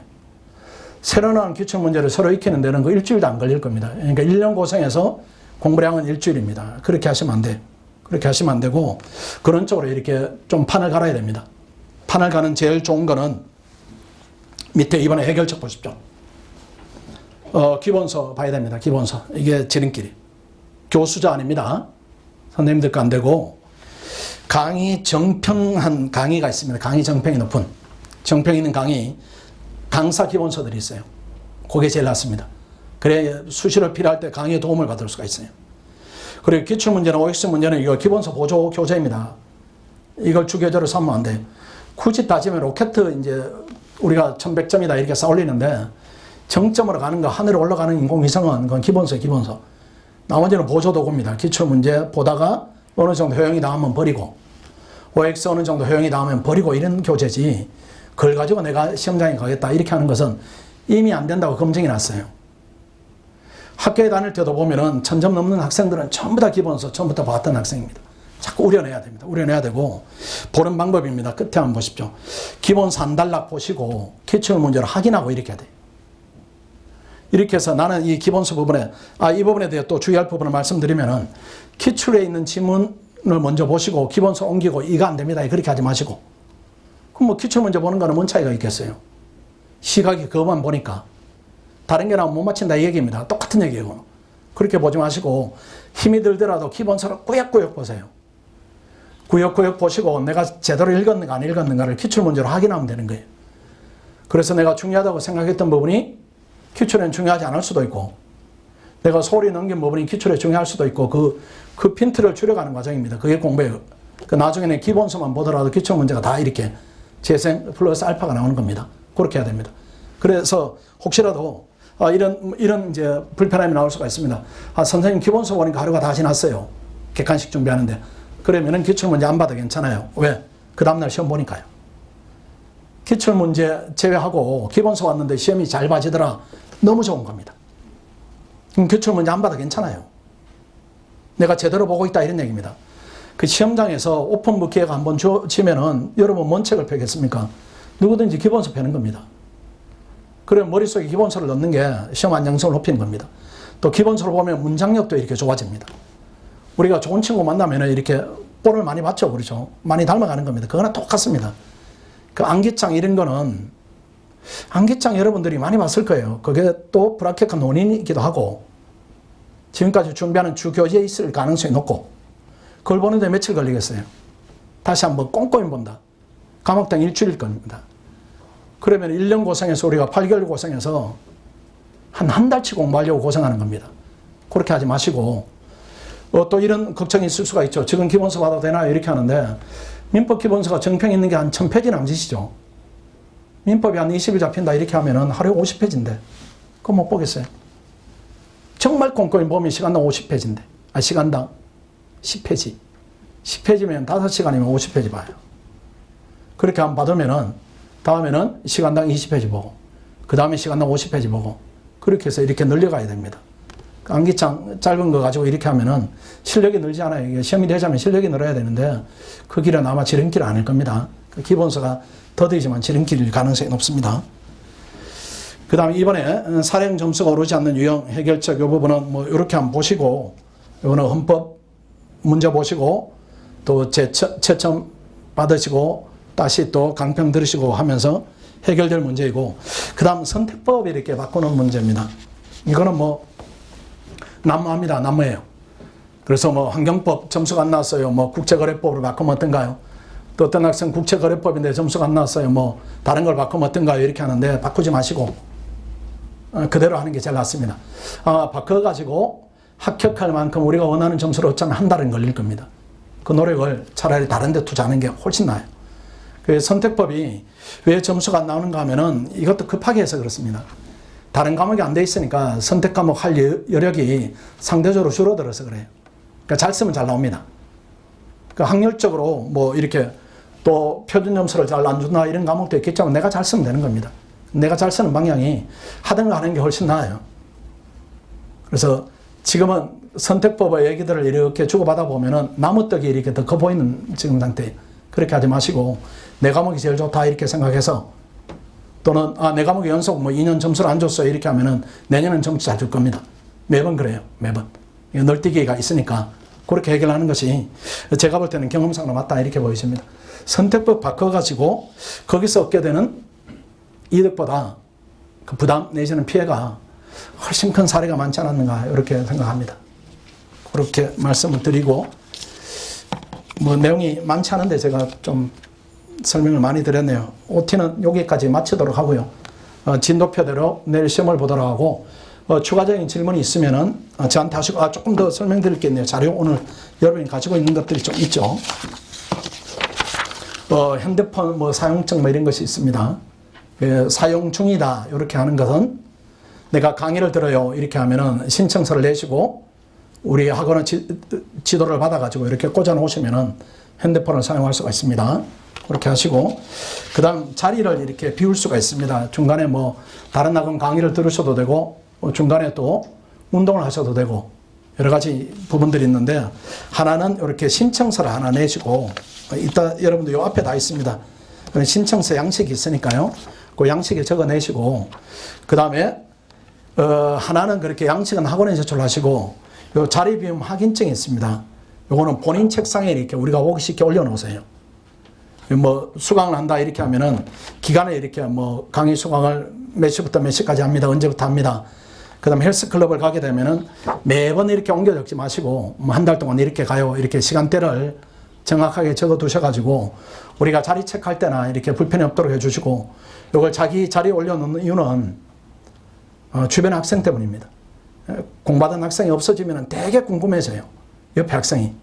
새로 나오는 기출 문제를 서로 익히는 데는 그 일주일도 안 걸릴 겁니다. 그러니까 1년 고생해서 공부량은 일주일입니다. 그렇게 하시면 안 돼요. 그렇게 하시면 안 되고, 그런 쪽으로 이렇게 좀 판을 갈아야 됩니다. 판을 가는 제일 좋은 거는 밑에 이번에 해결책 보십시오. 기본서 봐야 됩니다. 기본서. 이게 지름길이. 교수자 아닙니다. 선생님들 거 안 되고, 강의 정평한 강의가 있습니다. 강의 정평이 높은. 정평 있는 강의, 강사 기본서들이 있어요. 그게 제일 낫습니다. 그래 수시로 필요할 때 강의에 도움을 받을 수가 있어요. 그리고 기출문제나 OX 문제는 이거 기본서 보조 교재입니다. 이걸 주교재로 삼으면 안 돼요. 굳이 따지면 로켓 이제 우리가 1100점이다 이렇게 쌓아 올리는데 정점으로 가는 거, 하늘에 올라가는 인공위성은 그건 기본서. 나머지는 보조도구입니다. 기출문제 보다가 어느 정도 효용이 나오면 버리고, OX 어느 정도 효용이 나오면 버리고, 이런 교재지, 그걸 가지고 내가 시험장에 가겠다 이렇게 하는 것은 이미 안 된다고 검증이 났어요. 학교에 다닐 때도 보면은 1000점 넘는 학생들은 전부 다 기본서 처음부터 봤던 학생입니다. 자꾸 우려내야 됩니다. 우려내야 되고, 보는 방법입니다. 끝에 한번 보십시오. 기본서 한 단락 보시고 기출 문제를 확인하고 이렇게 해야 돼요. 이렇게 해서 나는 이 기본서 부분에, 이 부분에 대해 또 주의할 부분을 말씀드리면은, 기출에 있는 지문을 먼저 보시고 기본서 옮기고 이거 안 됩니다. 그렇게 하지 마시고. 그럼 뭐 기출 문제 보는 거는 뭔 차이가 있겠어요? 시각이 그것만 보니까. 다른 게 나오면 못 맞힌다 이 얘기입니다. 똑같은 얘기예요. 그렇게 보지 마시고 힘이 들더라도 기본서를 꾸역꾸역 보세요. 꾸역꾸역 보시고 내가 제대로 읽었는가 안 읽었는가를 기출 문제로 확인하면 되는 거예요. 그래서 내가 중요하다고 생각했던 부분이 기출에는 중요하지 않을 수도 있고, 내가 소홀히 넘긴 부분이 기출에 중요할 수도 있고, 그 핀트를 줄여가는 과정입니다. 그게 공부예요. 나중에는 기본서만 보더라도 기출 문제가 다 이렇게 재생 플러스 알파가 나오는 겁니다. 그렇게 해야 됩니다. 그래서 혹시라도 이런 이제 불편함이 나올 수가 있습니다. 선생님 기본서 보니까 하루가 다 지났어요. 객관식 준비하는데. 그러면은 기출 문제 안 봐도 괜찮아요. 왜? 그 다음날 시험 보니까요. 기출 문제 제외하고 기본서 왔는데 시험이 잘 봐지더라. 너무 좋은 겁니다. 그럼 기출 문제 안 봐도 괜찮아요. 내가 제대로 보고 있다 이런 얘기입니다. 그 시험장에서 오픈북 기회가 한번 주면은 여러분 뭔 책을 펴겠습니까? 누구든지 기본서 펴는 겁니다. 그래 머릿속에 기본서를 넣는 게 시험 안정성을 높이는 겁니다. 또 기본서를 보면 문장력도 이렇게 좋아집니다. 우리가 좋은 친구 만나면 이렇게 볼을 많이 받죠. 그렇죠? 많이 닮아가는 겁니다. 그거랑 똑같습니다. 그 암기장 이런 거는, 암기장 여러분들이 많이 봤을 거예요. 그게 또 불합격한 원인이기도 하고, 지금까지 준비하는 주교재에 있을 가능성이 높고, 그걸 보는데 며칠 걸리겠어요? 다시 한번 꼼꼼히 본다. 과목당 일주일 겁니다. 그러면 1년 고생해서 우리가 8개월 고생해서 한 달치 공부하려고 고생하는 겁니다. 그렇게 하지 마시고, 또 이런 걱정이 있을 수가 있죠. 지금 기본서 받아도 되나요? 이렇게 하는데, 민법 기본서가 정평 있는 게 한 1000페이지 남짓이죠. 민법이 한 20일 잡힌다 이렇게 하면은 하루에 50페이지인데, 그거 못 보겠어요? 정말 꼼꼼히 보면 시간당 50페이지인데, 시간당 10페이지. 10페이지면 5시간이면 50페이지 봐요. 그렇게 한번 받으면은, 다음에는 시간당 20페이지 보고, 그 다음에 시간당 50페이지 보고, 그렇게 해서 이렇게 늘려가야 됩니다. 암기장 짧은 거 가지고 이렇게 하면은 실력이 늘지 않아요. 이게 시험이 되자면 실력이 늘어야 되는데, 그 길은 아마 지름길은 아닐 겁니다. 그 기본서가 더디지만 지름길일 가능성이 높습니다. 그 다음에 이번에 사령 점수가 오르지 않는 유형 해결책 이 부분은 뭐 이렇게 한번 보시고, 이거는 헌법 문제 보시고, 또 채점 받으시고, 다시 또 강평 들으시고 하면서 해결될 문제이고, 그 다음 선택법 이렇게 바꾸는 문제입니다. 이거는 뭐 난무합니다. 난무예요. 그래서 뭐 환경법 점수가 안 나왔어요. 뭐 국제거래법으로 바꾸면 어떤가요? 또 어떤 학생 국제거래법인데 점수가 안 나왔어요. 뭐 다른 걸 바꾸면 어떤가요? 이렇게 하는데 바꾸지 마시고 그대로 하는 게 제일 낫습니다. 바꿔가지고 합격할 만큼 우리가 원하는 점수를 얻자면 한 달은 걸릴 겁니다. 그 노력을 차라리 다른 데 투자하는 게 훨씬 나아요. 그 선택법이 왜 점수가 안 나오는가 하면은 이것도 급하게 해서 그렇습니다. 다른 과목이 안 돼 있으니까 선택 과목 할 여력이 상대적으로 줄어들어서 그래요. 그러니까 잘 쓰면 잘 나옵니다. 그러니까 확률적으로 뭐 이렇게 또 표준 점수를 잘 안 준다 이런 과목도 있겠지만 내가 잘 쓰면 되는 겁니다. 내가 잘 쓰는 방향이 하던 거 하는 게 훨씬 나아요. 그래서 지금은 선택법의 얘기들을 이렇게 주고받아 보면은 나무떡이 이렇게 더 커 보이는 지금 상태. 그렇게 하지 마시고 내 과목이 제일 좋다 이렇게 생각해서 또는 내 과목이 연속 뭐 2년 점수를 안 줬어요 이렇게 하면은 내년은 점수 잘 줄 겁니다. 매번 그래요. 매번. 널뛰기가 있으니까 그렇게 해결하는 것이 제가 볼 때는 경험상으로 맞다 이렇게 보여집니다. 선택법 바꿔가지고 거기서 얻게 되는 이득보다 그 부담 내지는 피해가 훨씬 큰 사례가 많지 않았는가 이렇게 생각합니다. 그렇게 말씀을 드리고 뭐 내용이 많지 않은데 제가 좀 설명을 많이 드렸네요. OT는 여기까지 마치도록 하고요. 진도표대로 내일 시험을 보도록 하고 추가적인 질문이 있으면은 저한테 하시고 조금 더 설명드릴겠네요. 자료 오늘 여러분이 가지고 있는 것들이 좀 있죠. 핸드폰 뭐 사용증 뭐 이런 것이 있습니다. 사용 중이다 이렇게 하는 것은 내가 강의를 들어요 이렇게 하면은 신청서를 내시고 우리 학원의 지도를 받아가지고 이렇게 꽂아 놓으시면은 핸드폰을 사용할 수가 있습니다. 그렇게 하시고 그 다음 자리를 이렇게 비울 수가 있습니다. 중간에 뭐 다른 학원 강의를 들으셔도 되고 중간에 또 운동을 하셔도 되고 여러 가지 부분들이 있는데 하나는 이렇게 신청서를 하나 내시고 이따 여러분들 요 앞에 다 있습니다. 신청서 양식이 있으니까요. 그 양식에 적어 내시고 그 다음에 하나는 그렇게 양식은 학원에 제출하시고 요 자리 비움 확인증이 있습니다. 요거는 본인 책상에 이렇게 우리가 오기 쉽게 올려놓으세요. 뭐 수강을 한다 이렇게 하면은 기간에 이렇게 뭐 강의 수강을 몇 시부터 몇 시까지 합니다. 언제부터 합니다. 그 다음에 헬스클럽을 가게 되면은 매번 이렇게 옮겨 적지 마시고 뭐 한 달 동안 이렇게 가요. 이렇게 시간대를 정확하게 적어 두셔가지고 우리가 자리 체크할 때나 이렇게 불편이 없도록 해주시고 이걸 자기 자리에 올려놓는 이유는 주변 학생 때문입니다. 공부하던 학생이 없어지면 되게 궁금해져요. 옆에 학생이.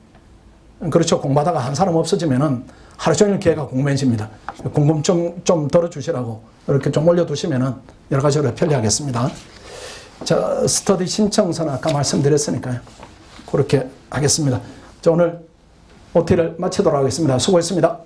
그렇죠. 공부하다가 한 사람 없어지면은 하루 종일 걔가 궁금해집니다. 궁금증 좀 덜어주시라고 이렇게 좀 올려두시면은 여러 가지로 편리하겠습니다. 자, 스터디 신청서는 아까 말씀드렸으니까요. 그렇게 하겠습니다. 자, 오늘 OT를 마치도록 하겠습니다. 수고했습니다.